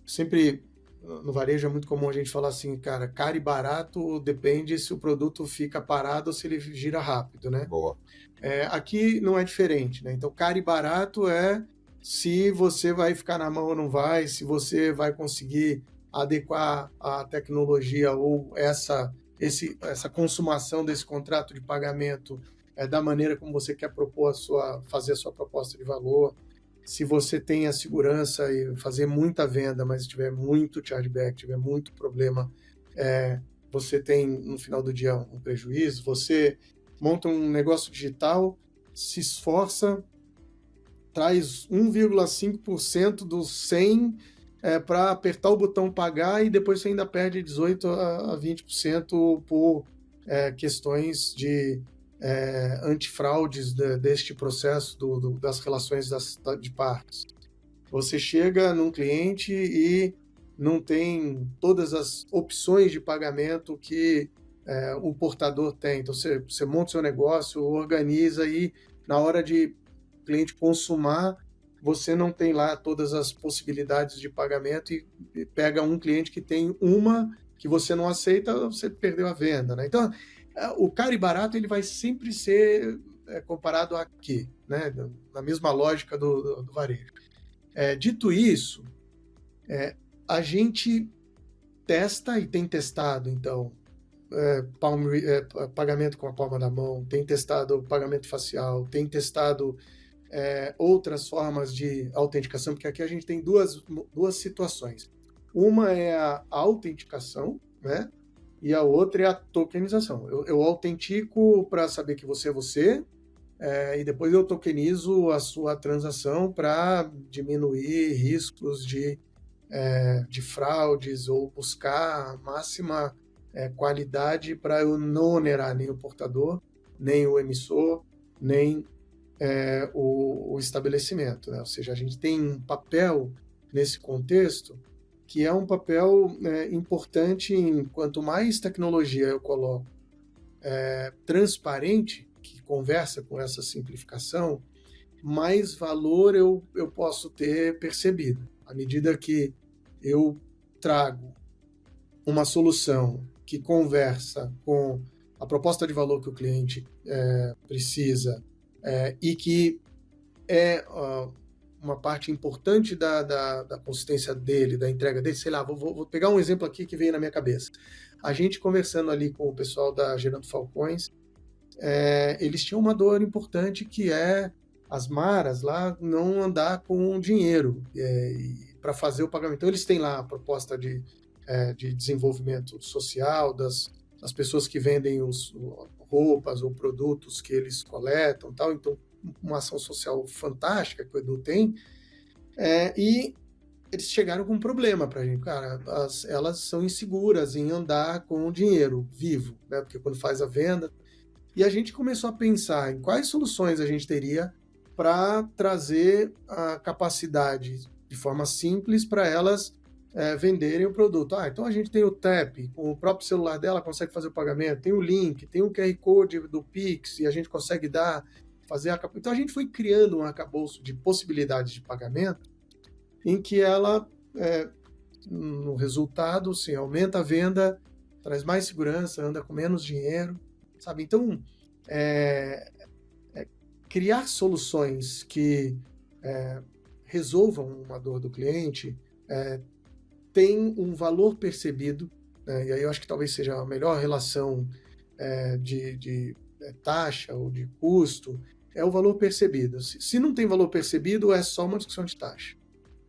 sempre no varejo é muito comum a gente falar assim, cara, caro e barato depende se o produto fica parado ou se ele gira rápido, né? Boa. Aqui não é diferente, né? Então, caro e barato é se você vai ficar na mão ou não vai, se você vai conseguir adequar a tecnologia ou essa consumação desse contrato de pagamento da maneira como você quer fazer a sua proposta de valor. Se você tem a segurança e fazer muita venda, mas tiver muito chargeback, tiver muito problema, você tem, no final do dia, um prejuízo. Você monta um negócio digital, se esforça, traz 1,5% dos 100 para apertar o botão pagar e depois você ainda perde 18% a 20% por questões de antifraudes deste processo das relações de partes. Você chega num cliente e não tem todas as opções de pagamento que o portador tem. Então, você monta o seu negócio, organiza e na hora de o cliente consumar, você não tem lá todas as possibilidades de pagamento e pega um cliente que tem uma que você não aceita, você perdeu a venda, né? Então, o caro e barato ele vai sempre ser comparado a quê? Né? Na mesma lógica do varejo. Dito isso, a gente testa e tem testado, então, pagamento com a palma da mão, tem testado pagamento facial, tem testado outras formas de autenticação, porque aqui a gente tem duas situações. Uma é a autenticação, né? E a outra é a tokenização. Eu autentico para saber que você é você, e depois eu tokenizo a sua transação para diminuir riscos de fraudes ou buscar a máxima qualidade para eu não onerar nem o portador, nem o emissor, nem o estabelecimento, né? Ou seja, a gente tem um papel nesse contexto que é um papel importante em quanto mais tecnologia eu coloco transparente, que conversa com essa simplificação, mais valor eu posso ter percebido. À medida que eu trago uma solução que conversa com a proposta de valor que o cliente precisa e que é uma parte importante da consistência dele, da entrega dele, sei lá, vou pegar um exemplo aqui que veio na minha cabeça. A gente conversando ali com o pessoal da Gerando Falcões, eles tinham uma dor importante que é as maras lá não andar com dinheiro, para fazer o pagamento. Então, eles têm lá a proposta de desenvolvimento social das pessoas que vendem roupas ou produtos que eles coletam, tal. Então, uma ação social fantástica que o Edu tem. E eles chegaram com um problema para a gente. Cara, elas são inseguras em andar com o dinheiro vivo, né? Porque quando faz a venda... E a gente começou a pensar em quais soluções a gente teria para trazer a capacidade de forma simples para elas venderem o produto. Então a gente tem o Tap, com o próprio celular dela consegue fazer o pagamento, tem o link, tem o QR Code do Pix e a gente consegue Então a gente foi criando um arcabouço de possibilidades de pagamento em que ela, no resultado, sim, aumenta a venda, traz mais segurança, anda com menos dinheiro, sabe? Então, criar soluções que resolvam uma dor do cliente tem um valor percebido, né? E aí eu acho que talvez seja a melhor relação de taxa ou de custo, é o valor percebido. Se não tem valor percebido, é só uma discussão de taxa.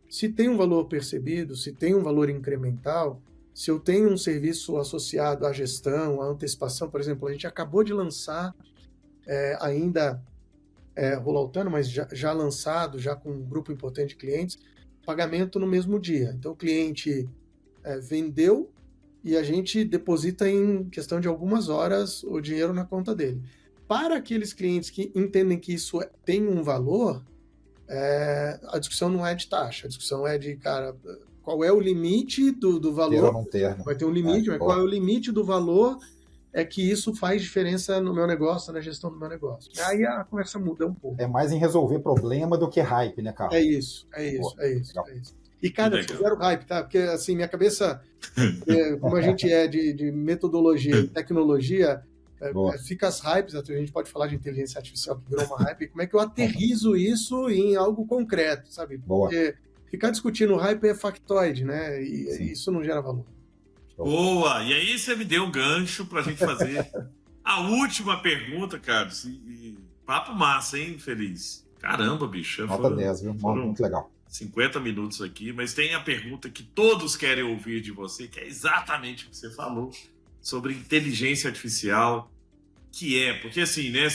Se tem um valor percebido, se tem um valor incremental, se eu tenho um serviço associado à gestão, à antecipação, por exemplo, a gente acabou de lançar, ainda rolloutando, mas já lançado, já com um grupo importante de clientes, pagamento no mesmo dia. Então o cliente vendeu e a gente deposita em questão de algumas horas o dinheiro na conta dele. Para aqueles clientes que entendem que isso tem um valor, a discussão não é de taxa, a discussão é de, cara, qual é o limite do valor? Ter ou não ter, né? Vai ter um limite, mas qual é o limite do valor que isso faz diferença no meu negócio, na gestão do meu negócio. Aí a conversa muda um pouco. É mais em resolver problema do que hype, né, Carlos? É isso. E, cara, zero hype, tá? Porque, assim, minha cabeça, como a gente é de metodologia e tecnologia, fica as hypes, a gente pode falar de inteligência artificial que virou uma hype, como é que eu aterrizo isso em algo concreto, sabe? Porque ficar discutindo hype é factoide, né? E isso não gera valor. Boa! E aí você me deu um gancho pra gente fazer a última pergunta, Carlos. E papo massa, hein, Feliz? Caramba, bicho. Nota 10, viu? Muito legal. 50 minutos aqui, mas tem a pergunta que todos querem ouvir de você, que é exatamente o que você falou sobre inteligência artificial, porque assim, né,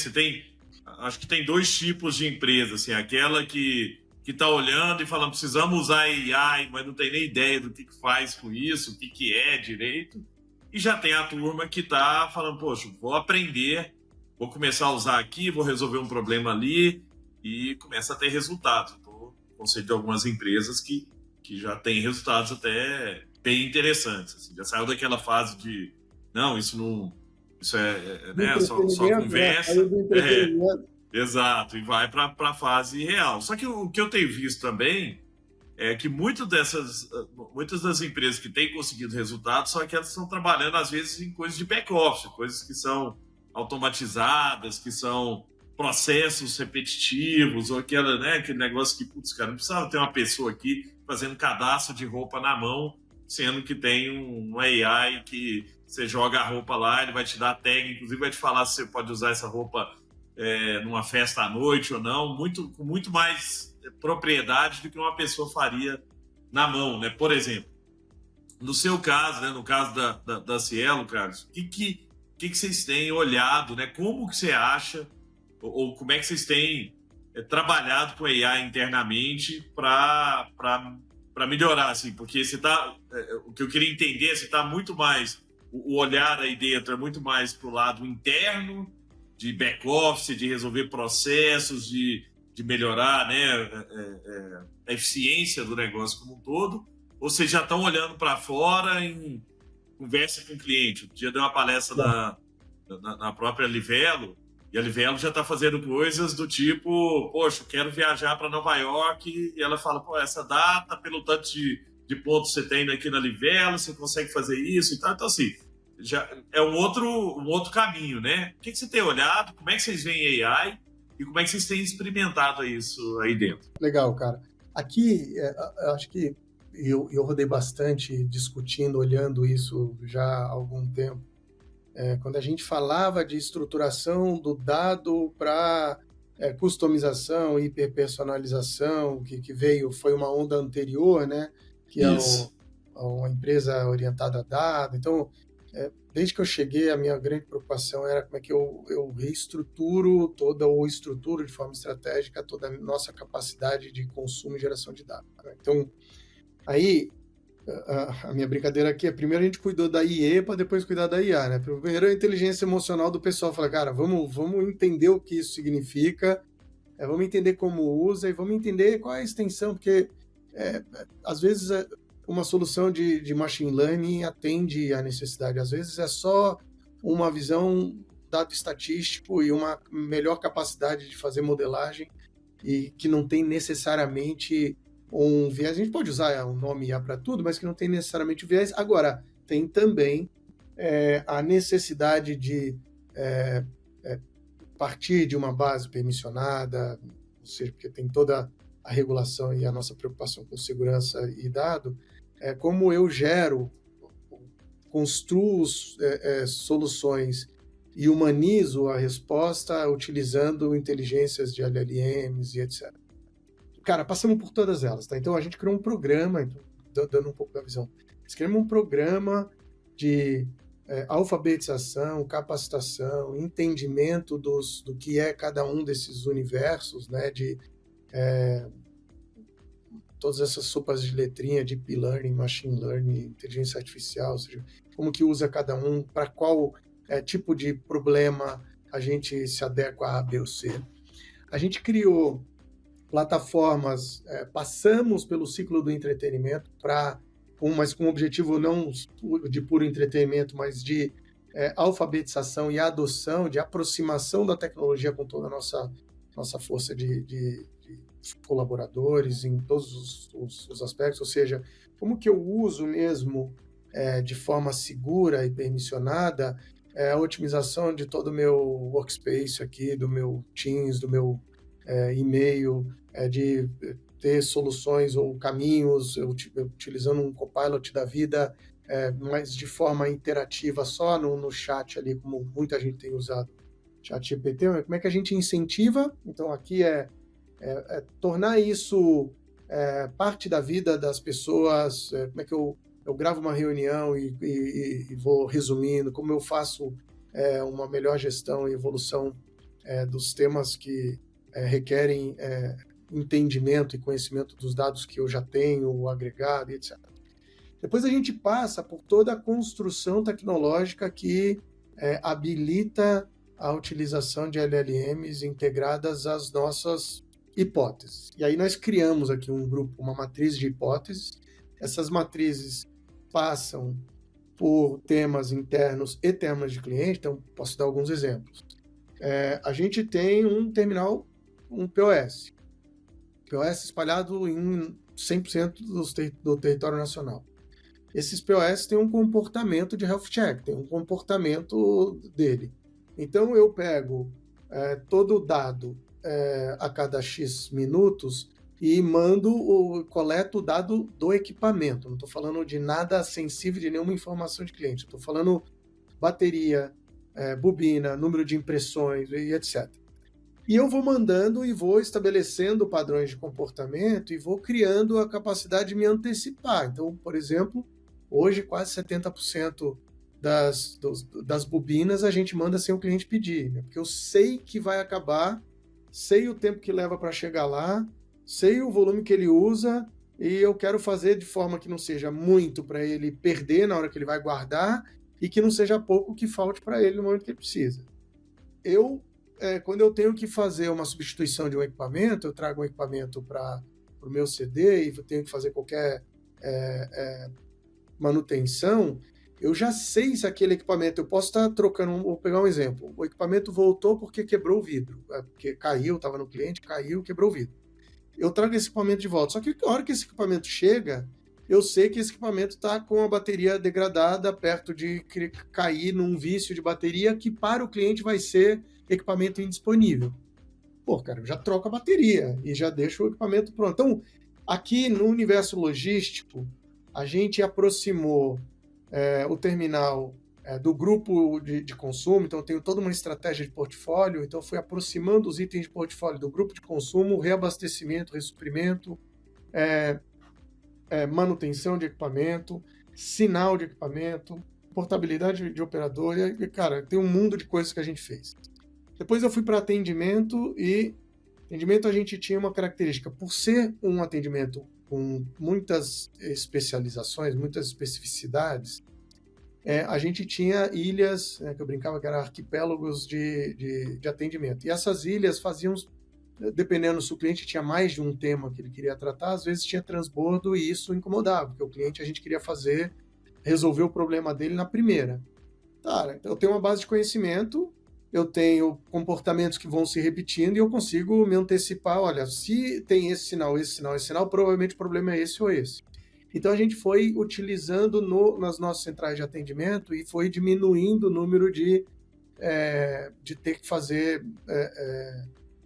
acho que tem dois tipos de empresa, assim, aquela que está olhando e falando, precisamos usar AI, mas não tem nem ideia do que faz com isso, o que é direito, e já tem a turma que está falando, poxa, vou aprender, vou começar a usar aqui, vou resolver um problema ali, e começa a ter resultados. Estou conselho de algumas empresas que já têm resultados até bem interessantes, assim, já saiu daquela fase de, não, isso é né, só conversa, exato, e vai para a fase real. Só que o que eu tenho visto também é que muitas das empresas que têm conseguido resultados são aquelas que estão trabalhando, às vezes, em coisas de back-office, coisas que são automatizadas, que são processos repetitivos, ou aquele negócio que, putz, cara, não precisava ter uma pessoa aqui fazendo cadastro de roupa na mão, sendo que tem um AI que você joga a roupa lá, ele vai te dar a tag, inclusive vai te falar se você pode usar essa roupa numa festa à noite ou não, com muito mais propriedade do que uma pessoa faria na mão, né? Por exemplo, no seu caso, né, no caso da Cielo, Carlos, o que vocês têm olhado, né? Como que você acha, ou como é que vocês têm trabalhado com AI internamente para melhorar, assim? Porque você o que eu queria entender, você está muito mais, o olhar aí dentro é muito mais para o lado interno, de back-office, de resolver processos, de melhorar, né, a eficiência do negócio como um todo, ou vocês já estão olhando para fora em conversa com o cliente? Um dia deu uma palestra na própria Livelo, e a Livelo já está fazendo coisas do tipo, poxa, eu quero viajar para Nova York, e ela fala, pô, essa data, pelo tanto de pontos que você tem aqui na Livelo, você consegue fazer isso e tal. Então, assim, já é um outro caminho, né? O que você tem olhado? Como é que vocês veem AI? E como é que vocês têm experimentado isso aí dentro? Legal, cara. Aqui, acho que eu rodei bastante discutindo, olhando isso já há algum tempo. Quando a gente falava de estruturação do dado para customização, hiperpersonalização, que foi uma onda anterior, né? Que é uma empresa orientada a dados. Então, desde que eu cheguei, a minha grande preocupação era como é que eu reestruturo ou estruturo de forma estratégica toda a nossa capacidade de consumo e geração de dados. Né? Então, aí, a minha brincadeira aqui é, primeiro a gente cuidou da IE para depois cuidar da IA, né? Primeiro a inteligência emocional do pessoal, fala, cara, vamos entender o que isso significa, vamos entender como usa e vamos entender qual é a extensão, porque às vezes uma solução de machine learning atende à necessidade, às vezes é só uma visão, dado estatístico e uma melhor capacidade de fazer modelagem e que não tem necessariamente um viés. A gente pode usar o nome IA para tudo, mas que não tem necessariamente o viés. Agora, tem também a necessidade de partir de uma base permissionada, ou seja, porque tem toda a regulação e a nossa preocupação com segurança e dado, como eu construo soluções e humanizo a resposta utilizando inteligências de LLMs e etc. Cara, passamos por todas elas, tá? Então a gente criou um programa, dando um pouco da visão, criamos um programa de alfabetização, capacitação, entendimento do que é cada um desses universos, né? De todas essas sopas de letrinha, deep learning, machine learning, inteligência artificial, ou seja, como que usa cada um, para qual tipo de problema a gente se adequa a B ou C. A gente criou plataformas, passamos pelo ciclo do entretenimento, mas com o objetivo não de puro entretenimento, mas de alfabetização e adoção, de aproximação da tecnologia com toda a nossa força de colaboradores em todos os aspectos, ou seja, como que eu uso mesmo de forma segura e permissionada a otimização de todo o meu workspace aqui, do meu Teams, do meu e-mail, de ter soluções ou caminhos, utilizando um copilot da vida, mas de forma interativa, só no chat ali, como muita gente tem usado chat GPT, como é que a gente incentiva? Então aqui tornar isso parte da vida das pessoas, como é que eu gravo uma reunião e vou resumindo, como eu faço uma melhor gestão e evolução dos temas que requerem entendimento e conhecimento dos dados que eu já tenho, agregado, etc. Depois a gente passa por toda a construção tecnológica que habilita a utilização de LLMs integradas às nossas hipóteses. E aí nós criamos aqui um grupo, uma matriz de hipóteses. Essas matrizes passam por temas internos e temas de cliente, então posso dar alguns exemplos. A gente tem um terminal, um POS espalhado em 100% do território nacional. Esses POS têm um comportamento de health check, tem um comportamento dele. Então eu pego todo o dado a cada X minutos e coleto o dado do equipamento. Não estou falando de nada sensível, de nenhuma informação de cliente. Estou falando bateria, bobina, número de impressões e etc. E eu vou mandando e vou estabelecendo padrões de comportamento e vou criando a capacidade de me antecipar. Então, por exemplo, hoje quase 70% das bobinas a gente manda sem o cliente pedir, né? Porque eu sei que vai acabar, sei o tempo que leva para chegar lá, sei o volume que ele usa e eu quero fazer de forma que não seja muito para ele perder na hora que ele vai guardar e que não seja pouco que falte para ele no momento que ele precisa. Quando eu tenho que fazer uma substituição de um equipamento, eu trago um equipamento para o meu CD e tenho que fazer qualquer manutenção, eu já sei se aquele equipamento, eu posso estar trocando, vou pegar um exemplo, o equipamento voltou porque quebrou o vidro, porque caiu, estava no cliente, caiu, quebrou o vidro. Eu trago esse equipamento de volta, só que na hora que esse equipamento chega, eu sei que esse equipamento está com a bateria degradada, perto de cair num vício de bateria, que para o cliente vai ser equipamento indisponível. Pô, cara, eu já troco a bateria e já deixo o equipamento pronto. Então, aqui no universo logístico, a gente aproximou o terminal do grupo de consumo, então eu tenho toda uma estratégia de portfólio, então eu fui aproximando os itens de portfólio do grupo de consumo, reabastecimento, ressuprimento, manutenção de equipamento, sinal de equipamento, portabilidade de operador, e, cara, tem um mundo de coisas que a gente fez. Depois eu fui para atendimento, e atendimento a gente tinha uma característica, por ser um atendimento com muitas especializações, muitas especificidades, a gente tinha ilhas, que eu brincava que eram arquipélagos de atendimento. E essas ilhas faziam, dependendo se o cliente tinha mais de um tema que ele queria tratar, às vezes tinha transbordo e isso incomodava, porque o cliente a gente queria resolver o problema dele na primeira. Cara, então eu tenho uma base de conhecimento, eu tenho comportamentos que vão se repetindo e eu consigo me antecipar, olha, se tem esse sinal, provavelmente o problema é esse ou esse. Então a gente foi utilizando nas nossas centrais de atendimento e foi diminuindo o número de ter que fazer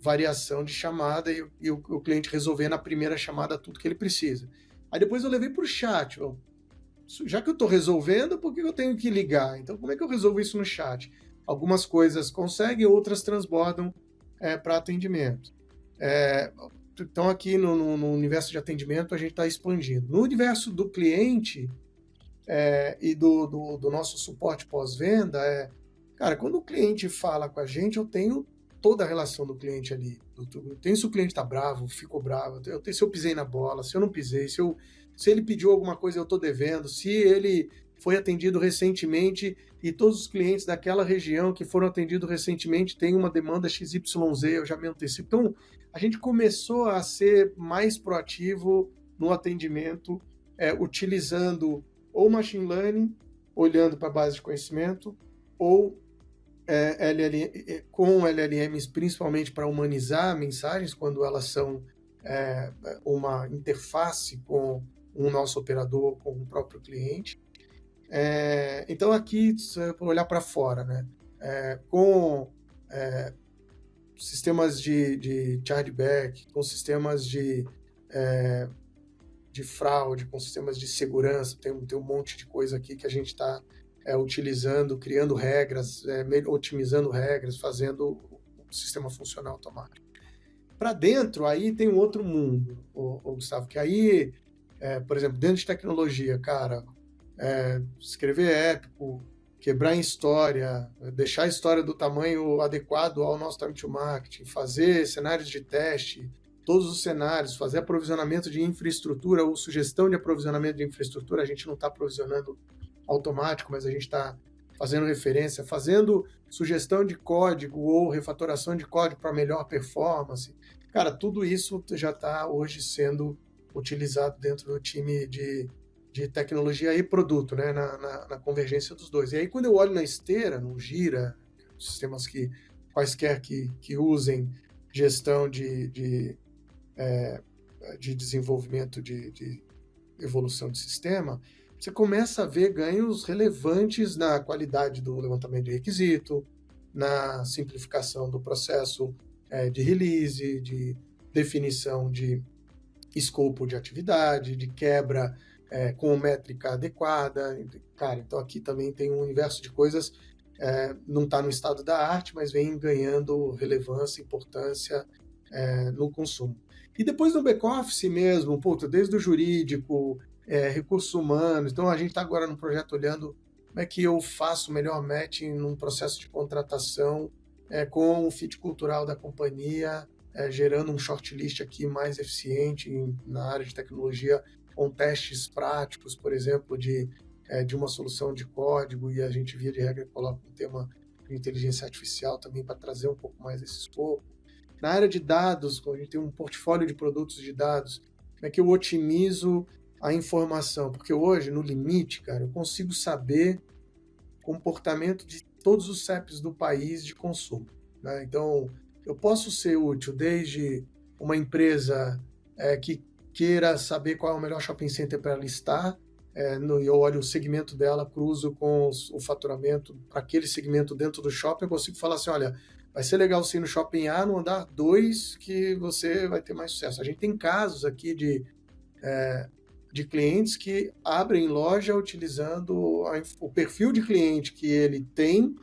variação de chamada e o cliente resolver na primeira chamada tudo que ele precisa. Aí depois eu levei para o chat. Já que eu estou resolvendo, por que eu tenho que ligar? Então como é que eu resolvo isso no chat? Algumas coisas conseguem, outras transbordam para atendimento. Então, aqui no universo de atendimento, a gente está expandindo. No universo do cliente e do nosso suporte pós-venda, cara, quando o cliente fala com a gente, eu tenho toda a relação do cliente ali. Eu tenho se o cliente está bravo, ficou bravo, se eu pisei na bola, se eu não pisei, se ele pediu alguma coisa eu estou devendo, se ele foi atendido recentemente e todos os clientes daquela região que foram atendidos recentemente têm uma demanda XYZ, eu já me antecipo. Então, a gente começou a ser mais proativo no atendimento, utilizando ou machine learning, olhando para a base de conhecimento, ou com LLMs, principalmente para humanizar mensagens, quando elas são uma interface com o nosso operador, com o próprio cliente. Então aqui, para olhar para fora, né? Com sistemas de chargeback, com sistemas de fraude, com sistemas de segurança, tem um monte de coisa aqui que a gente está utilizando, criando regras, otimizando regras, fazendo o sistema funcionar automático. Para dentro, aí tem um outro mundo, Gustavo, que aí, por exemplo, dentro de tecnologia, cara, escrever épico, quebrar em história, deixar a história do tamanho adequado ao nosso time to market, fazer cenários de teste, todos os cenários, fazer aprovisionamento de infraestrutura ou sugestão de aprovisionamento de infraestrutura. A gente não está aprovisionando automático, mas a gente está fazendo referência, fazendo sugestão de código ou refatoração de código para melhor performance. Cara, tudo isso já está hoje sendo utilizado dentro do time de tecnologia e produto, né, na convergência dos dois. E aí, quando eu olho na esteira, no Gira, sistemas quaisquer que usem gestão de desenvolvimento de evolução de sistema, você começa a ver ganhos relevantes na qualidade do levantamento de requisito, na simplificação do processo de release, de definição de escopo de atividade, de quebra com métrica adequada. Cara, então aqui também tem um universo de coisas, não está no estado da arte, mas vem ganhando relevância, importância no consumo. E depois no back-office mesmo, desde o jurídico, recursos humanos. Então a gente está agora no projeto olhando como é que eu faço o melhor matching num processo de contratação com o fit cultural da companhia, gerando um shortlist aqui mais eficiente na área de tecnologia, com testes práticos, por exemplo, de uma solução de código, e a gente, via de regra, coloca um tema de inteligência artificial também para trazer um pouco mais esse escopo. Na área de dados, a gente tem um portfólio de produtos de dados, como é que eu otimizo a informação? Porque hoje, no limite, cara, eu consigo saber comportamento de todos os CEPs do país de consumo, né? Então, eu posso ser útil desde uma empresa que queira saber qual é o melhor shopping center para listar, eu olho o segmento dela, cruzo com o faturamento para aquele segmento dentro do shopping, eu consigo falar assim, olha, vai ser legal você ir no shopping A, no andar 2, que você vai ter mais sucesso. A gente tem casos aqui de de clientes que abrem loja utilizando o perfil de cliente que ele tem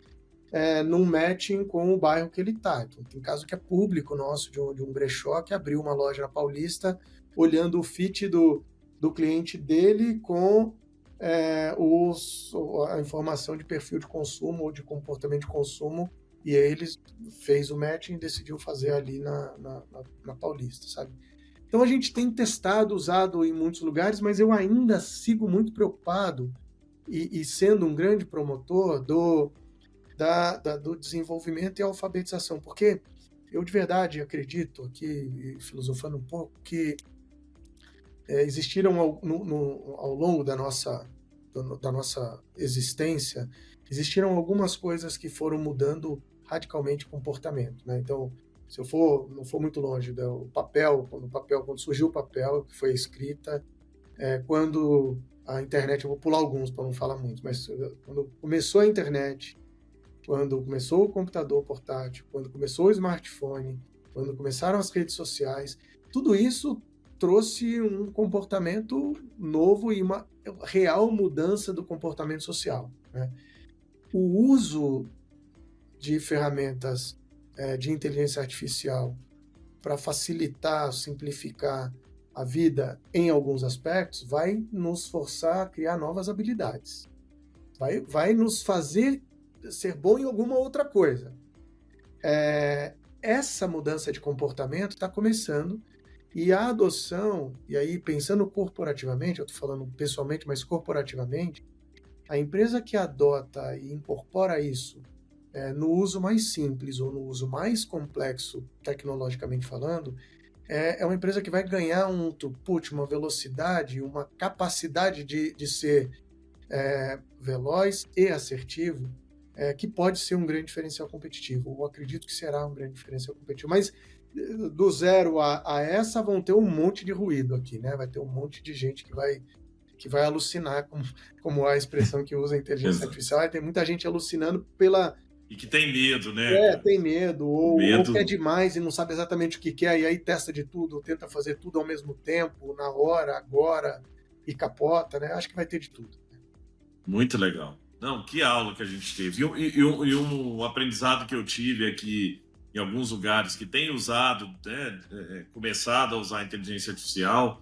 num matching com o bairro que ele está. Então, tem caso que é público nosso, de um brechó que abriu uma loja na Paulista, olhando o fit do cliente dele com a informação de perfil de consumo ou de comportamento de consumo, e aí ele fez o matching e decidiu fazer ali na Paulista, sabe? Então a gente tem testado, usado em muitos lugares, mas eu ainda sigo muito preocupado e sendo um grande promotor do desenvolvimento e alfabetização, porque eu de verdade acredito, aqui filosofando um pouco, que existiram ao longo da nossa existência, existiram algumas coisas que foram mudando radicalmente o comportamento, né? Então, se eu não for muito longe, quando surgiu o papel, que foi a escrita, quando a internet, eu vou pular alguns para não falar muito, mas quando começou a internet, quando começou o computador portátil, quando começou o smartphone, quando começaram as redes sociais, tudo isso trouxe um comportamento novo e uma real mudança do comportamento social, né? O uso de ferramentas de inteligência artificial para facilitar, simplificar a vida em alguns aspectos vai nos forçar a criar novas habilidades. Vai nos fazer ser bom em alguma outra coisa. Essa mudança de comportamento está começando, e a adoção, e aí pensando corporativamente, eu estou falando pessoalmente, mas corporativamente, a empresa que adota e incorpora isso no uso mais simples ou no uso mais complexo, tecnologicamente falando, é uma empresa que vai ganhar um throughput, uma velocidade, uma capacidade de ser veloz e assertivo, que pode ser um grande diferencial competitivo. Eu acredito que será um grande diferencial competitivo. Mas do zero a essa vão ter um monte de ruído aqui, né? Vai ter um monte de gente que vai alucinar, como a expressão que usa a inteligência artificial. Tem muita gente alucinando E que tem medo, né? Tem medo, ou quer demais e não sabe exatamente o que quer, e aí testa de tudo, tenta fazer tudo ao mesmo tempo, na hora, agora, e capota, né? Acho que vai ter de tudo. Muito legal. Não, que aula que a gente teve. E um aprendizado que eu tive aqui em alguns lugares que têm usado, começado a usar a inteligência artificial,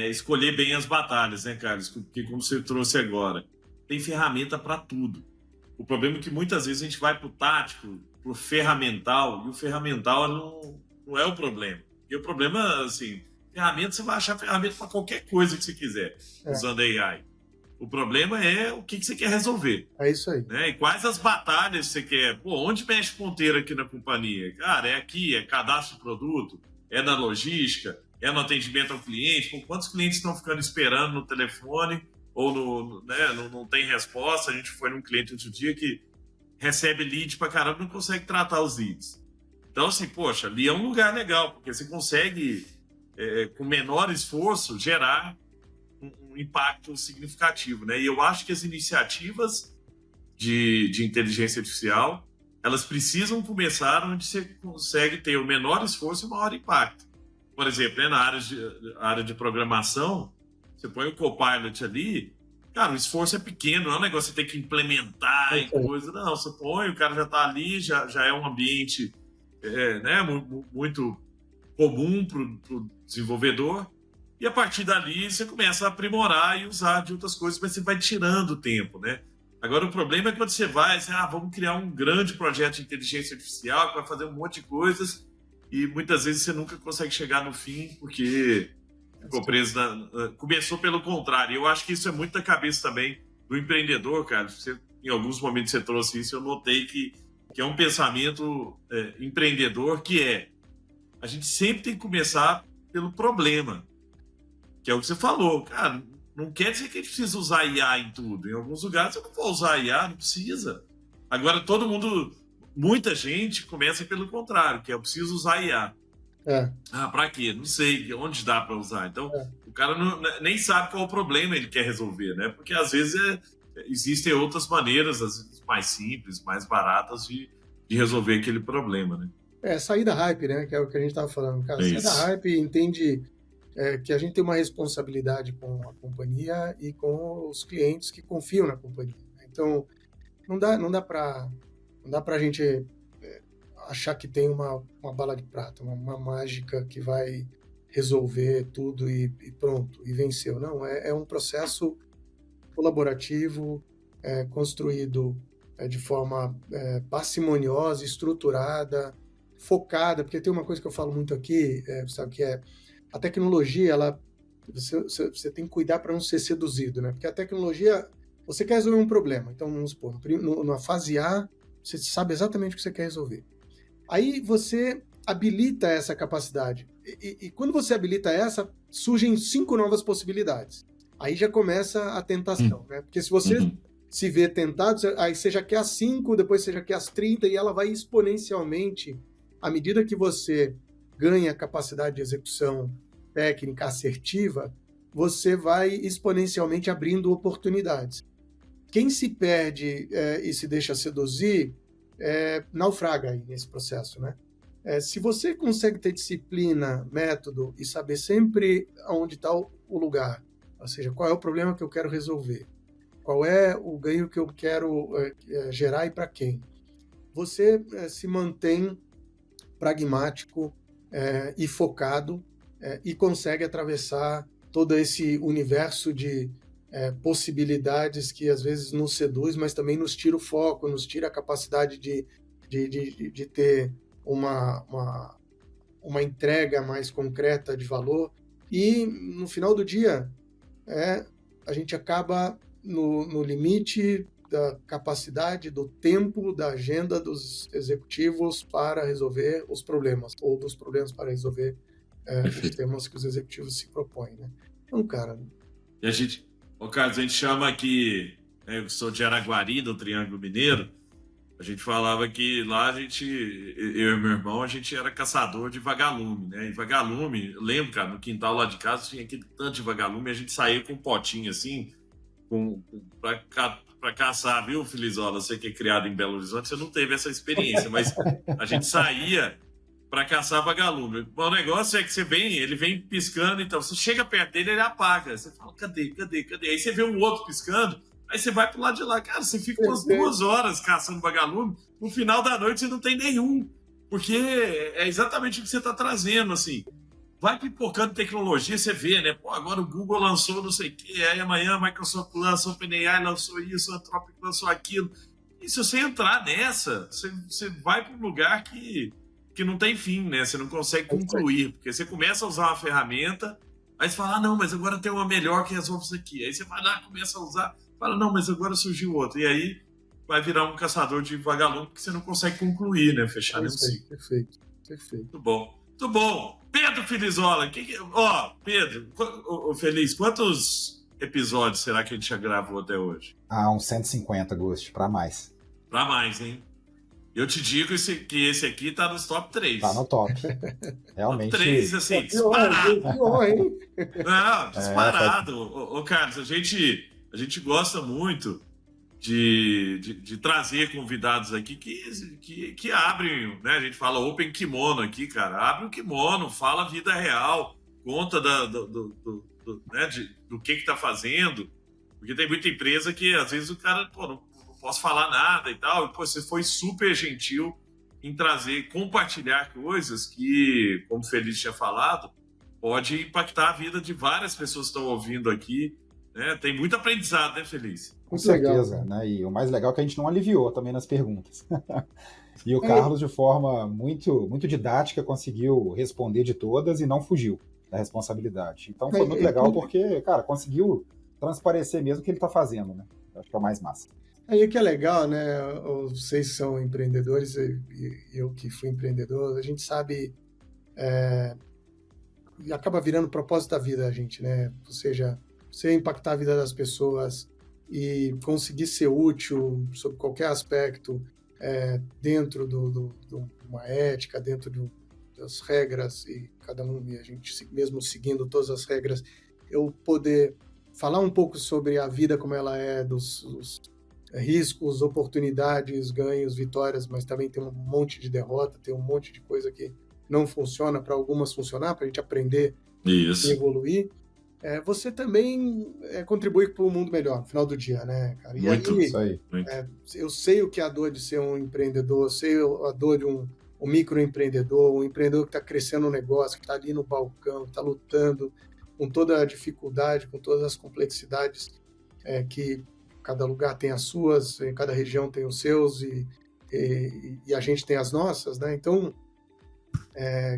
escolher bem as batalhas, né, Carlos? Porque, como você trouxe agora, tem ferramenta para tudo. O problema é que muitas vezes a gente vai para o tático, para o ferramental, e o ferramental não é o problema. E o problema, assim, você vai achar ferramenta para qualquer coisa que você quiser, usando AI. O problema é o que você quer resolver. É isso aí. Né? E quais as batalhas você quer? Onde mexe ponteiro aqui na companhia? Cara, é aqui, é cadastro de produto, é na logística, é no atendimento ao cliente. Quantos clientes estão ficando esperando no telefone ou não tem resposta? A gente foi num cliente outro dia que recebe lead pra caramba e não consegue tratar os leads. Então, assim, poxa, ali é um lugar legal, porque você consegue, com menor esforço, gerar um impacto significativo, né? E eu acho que as iniciativas de inteligência artificial, elas precisam começar onde você consegue ter o menor esforço e o maior impacto. Por exemplo, na área de programação, você põe o Copilot ali, cara, o esforço é pequeno, não é um negócio que você tem que implementar em coisa, não, você põe, o cara já está ali, já é um ambiente muito comum para o desenvolvedor, e a partir dali você começa a aprimorar e usar de outras coisas, mas você vai tirando tempo, né? Agora, o problema é quando você vai, vamos criar um grande projeto de inteligência artificial que vai fazer um monte de coisas, e muitas vezes você nunca consegue chegar no fim, porque ficou preso começou pelo contrário. Eu acho que isso é muito da cabeça também do empreendedor, cara. Em alguns momentos você trouxe isso, eu notei que é um pensamento empreendedor, que a gente sempre tem que começar pelo problema, que é o que você falou. Cara, não quer dizer que a gente precisa usar IA em tudo. Em alguns lugares eu não vou usar IA, não precisa. Agora muita gente começa pelo contrário, que eu preciso usar IA. Pra quê? Não sei onde dá para usar. Então, o cara nem sabe qual é o problema ele quer resolver, né? Porque às vezes existem outras maneiras, às vezes mais simples, mais baratas de resolver aquele problema, né? Sair da hype, né? Que é o que a gente estava falando. Cara, sair da hype, entende que a gente tem uma responsabilidade com a companhia e com os clientes que confiam na companhia. Então, não dá para a gente achar que tem uma bala de prata, uma mágica que vai resolver tudo e pronto, e venceu. Não, é um processo colaborativo, construído de forma parcimoniosa, estruturada, focada, porque tem uma coisa que eu falo muito aqui, sabe, que é a tecnologia, você tem que cuidar para não ser seduzido, né? Porque a tecnologia, você quer resolver um problema, então vamos supor, na fase A, você sabe exatamente o que você quer resolver. Aí você habilita essa capacidade, e quando você habilita essa, surgem 5 novas possibilidades. Aí já começa a tentação, né? Porque se você se vê tentado, aí você já quer as 5, depois você já quer as 30, e ela vai exponencialmente, à medida que você ganha capacidade de execução técnica assertiva, você vai exponencialmente abrindo oportunidades. Quem se perde e se deixa seduzir, naufraga aí nesse processo, né? Se você consegue ter disciplina, método e saber sempre onde está o lugar, ou seja, qual é o problema que eu quero resolver, qual é o ganho que eu quero gerar e para quem, você se mantém pragmático e focado e consegue atravessar todo esse universo de possibilidades que às vezes nos seduz, mas também nos tira o foco, nos tira a capacidade de ter uma entrega mais concreta de valor. E no final do dia, a gente acaba no limite da capacidade, do tempo, da agenda dos executivos para resolver os problemas, ou dos problemas para resolver os temas que os executivos se propõem, né? Então, cara... E Carlos, a gente chama aqui, eu sou de Araguari, do Triângulo Mineiro, a gente falava que lá eu e meu irmão, a gente era caçador de vagalume, né? E vagalume, eu lembro, cara, no quintal lá de casa tinha aquele tanto de vagalume, a gente saía com um potinho assim, para caçar, viu, Filizola? Você que é criado em Belo Horizonte, você não teve essa experiência, mas a gente saía para caçar vagalume. O negócio é que ele vem piscando, então você chega perto dele, ele apaga. Você fala, cadê? Aí você vê um outro piscando, aí você vai pro lado de lá. Cara, você fica umas 2 horas caçando vagalume, no final da noite você não tem nenhum. Porque é exatamente o que você está trazendo, assim. Vai pipocando tecnologia, você vê, né? Pô, agora o Google lançou não sei o quê, aí amanhã a Microsoft lançou o OpenAI, lançou isso, a Anthropic lançou aquilo. E se você entrar nessa, você vai para um lugar que não tem fim, né? Você não consegue concluir, porque você começa a usar uma ferramenta, aí você fala, não, mas agora tem uma melhor que resolve isso aqui. Aí você vai lá, começa a usar, fala, não, mas agora surgiu outro. E aí vai virar um caçador de vagalume que você não consegue concluir, né? Fechar nenhum ciclo. Perfeito. Muito bom. Pedro Filizola, Pedro, Feliz, quantos episódios será que a gente já gravou até hoje? Uns 150, Ghost, para mais. Para mais, hein? Eu te digo que esse aqui tá nos top 3. Tá no top. Realmente. Top 3, assim, disparado. Não, disparado. Ô, Carlos, a gente gosta muito de trazer convidados aqui que abrem, né? A gente fala open kimono aqui, cara. Abre o kimono, fala a vida real, conta do que tá fazendo. Porque tem muita empresa que, às vezes, o cara, não posso falar nada e tal. Pô, você foi super gentil em compartilhar coisas que, como o Feliz tinha falado, pode impactar a vida de várias pessoas que estão ouvindo aqui. Né? Tem muito aprendizado, né, Feliz? Com certeza, legal, né? E o mais legal é que a gente não aliviou também nas perguntas. E o Carlos, de forma muito, muito didática, conseguiu responder de todas e não fugiu da responsabilidade. Então foi muito legal porque, cara, conseguiu transparecer mesmo o que ele está fazendo, né? Acho que é o mais massa. Aí o que é legal, né? Vocês que são empreendedores e eu que fui empreendedor, a gente sabe, acaba virando propósito da vida da gente, né? Ou seja, você impactar a vida das pessoas e conseguir ser útil sob qualquer aspecto, dentro de uma ética, dentro das regras, e cada um, e a gente mesmo seguindo todas as regras, eu poder falar um pouco sobre a vida como ela é, dos riscos, oportunidades, ganhos, vitórias, mas também tem um monte de derrota, tem um monte de coisa que não funciona, para algumas funcionar, para a gente aprender Isso. evoluir, você também contribui para o mundo melhor no final do dia, né, cara? E Muito, aí, Isso aí. eu sei o que é a dor de ser um empreendedor, eu sei a dor de um microempreendedor, um empreendedor que está crescendo um negócio, que está ali no balcão, que está lutando com toda a dificuldade, com todas as complexidades que cada lugar tem as suas, cada região tem os seus e a gente tem as nossas, né? Então,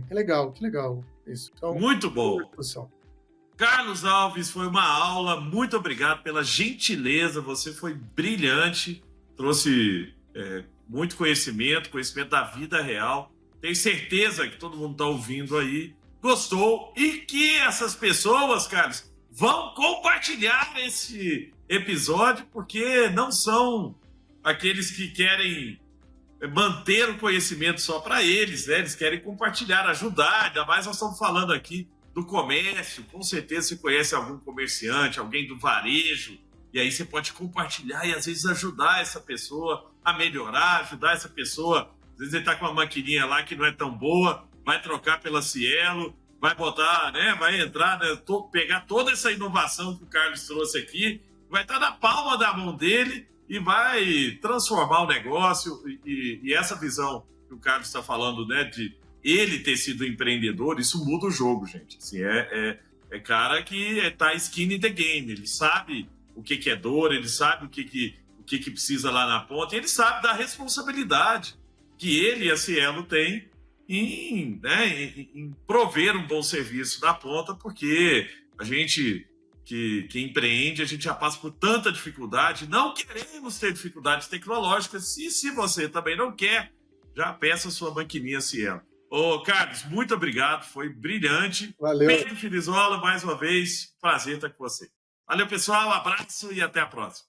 que legal isso. Então, Muito bom. discussão. Carlos Alves, foi uma aula. Muito obrigado pela gentileza. Você foi brilhante. Trouxe muito conhecimento da vida real. Tenho certeza que todo mundo está ouvindo aí gostou e que essas pessoas, Carlos, vão compartilhar esse episódio, porque não são aqueles que querem manter o conhecimento só para eles, né? Eles querem compartilhar, ajudar. Ainda mais nós estamos falando aqui do comércio. Com certeza você conhece algum comerciante, alguém do varejo, e aí você pode compartilhar e às vezes ajudar essa pessoa a melhorar, ajudar essa pessoa. Às vezes ele está com uma maquininha lá que não é tão boa, vai trocar pela Cielo, vai botar, né? Vai entrar, né? Pegar toda essa inovação que o Carlos trouxe aqui, vai estar na palma da mão dele e vai transformar o negócio. E essa visão que o Carlos está falando, né? De ele ter sido empreendedor, isso muda o jogo, gente. Assim, é cara que tá skin in the game. Ele sabe o que é dor, ele sabe o que precisa lá na ponta, e ele sabe da responsabilidade que ele e a Cielo têm em prover um bom serviço na ponta, porque a gente que empreende, a gente já passa por tanta dificuldade, não queremos ter dificuldades tecnológicas, e se você também não quer, já peça sua maquininha Cielo. Ô, Carlos, muito obrigado, foi brilhante. Valeu. Pedro Filizola, mais uma vez, prazer estar com você. Valeu, pessoal, abraço e até a próxima.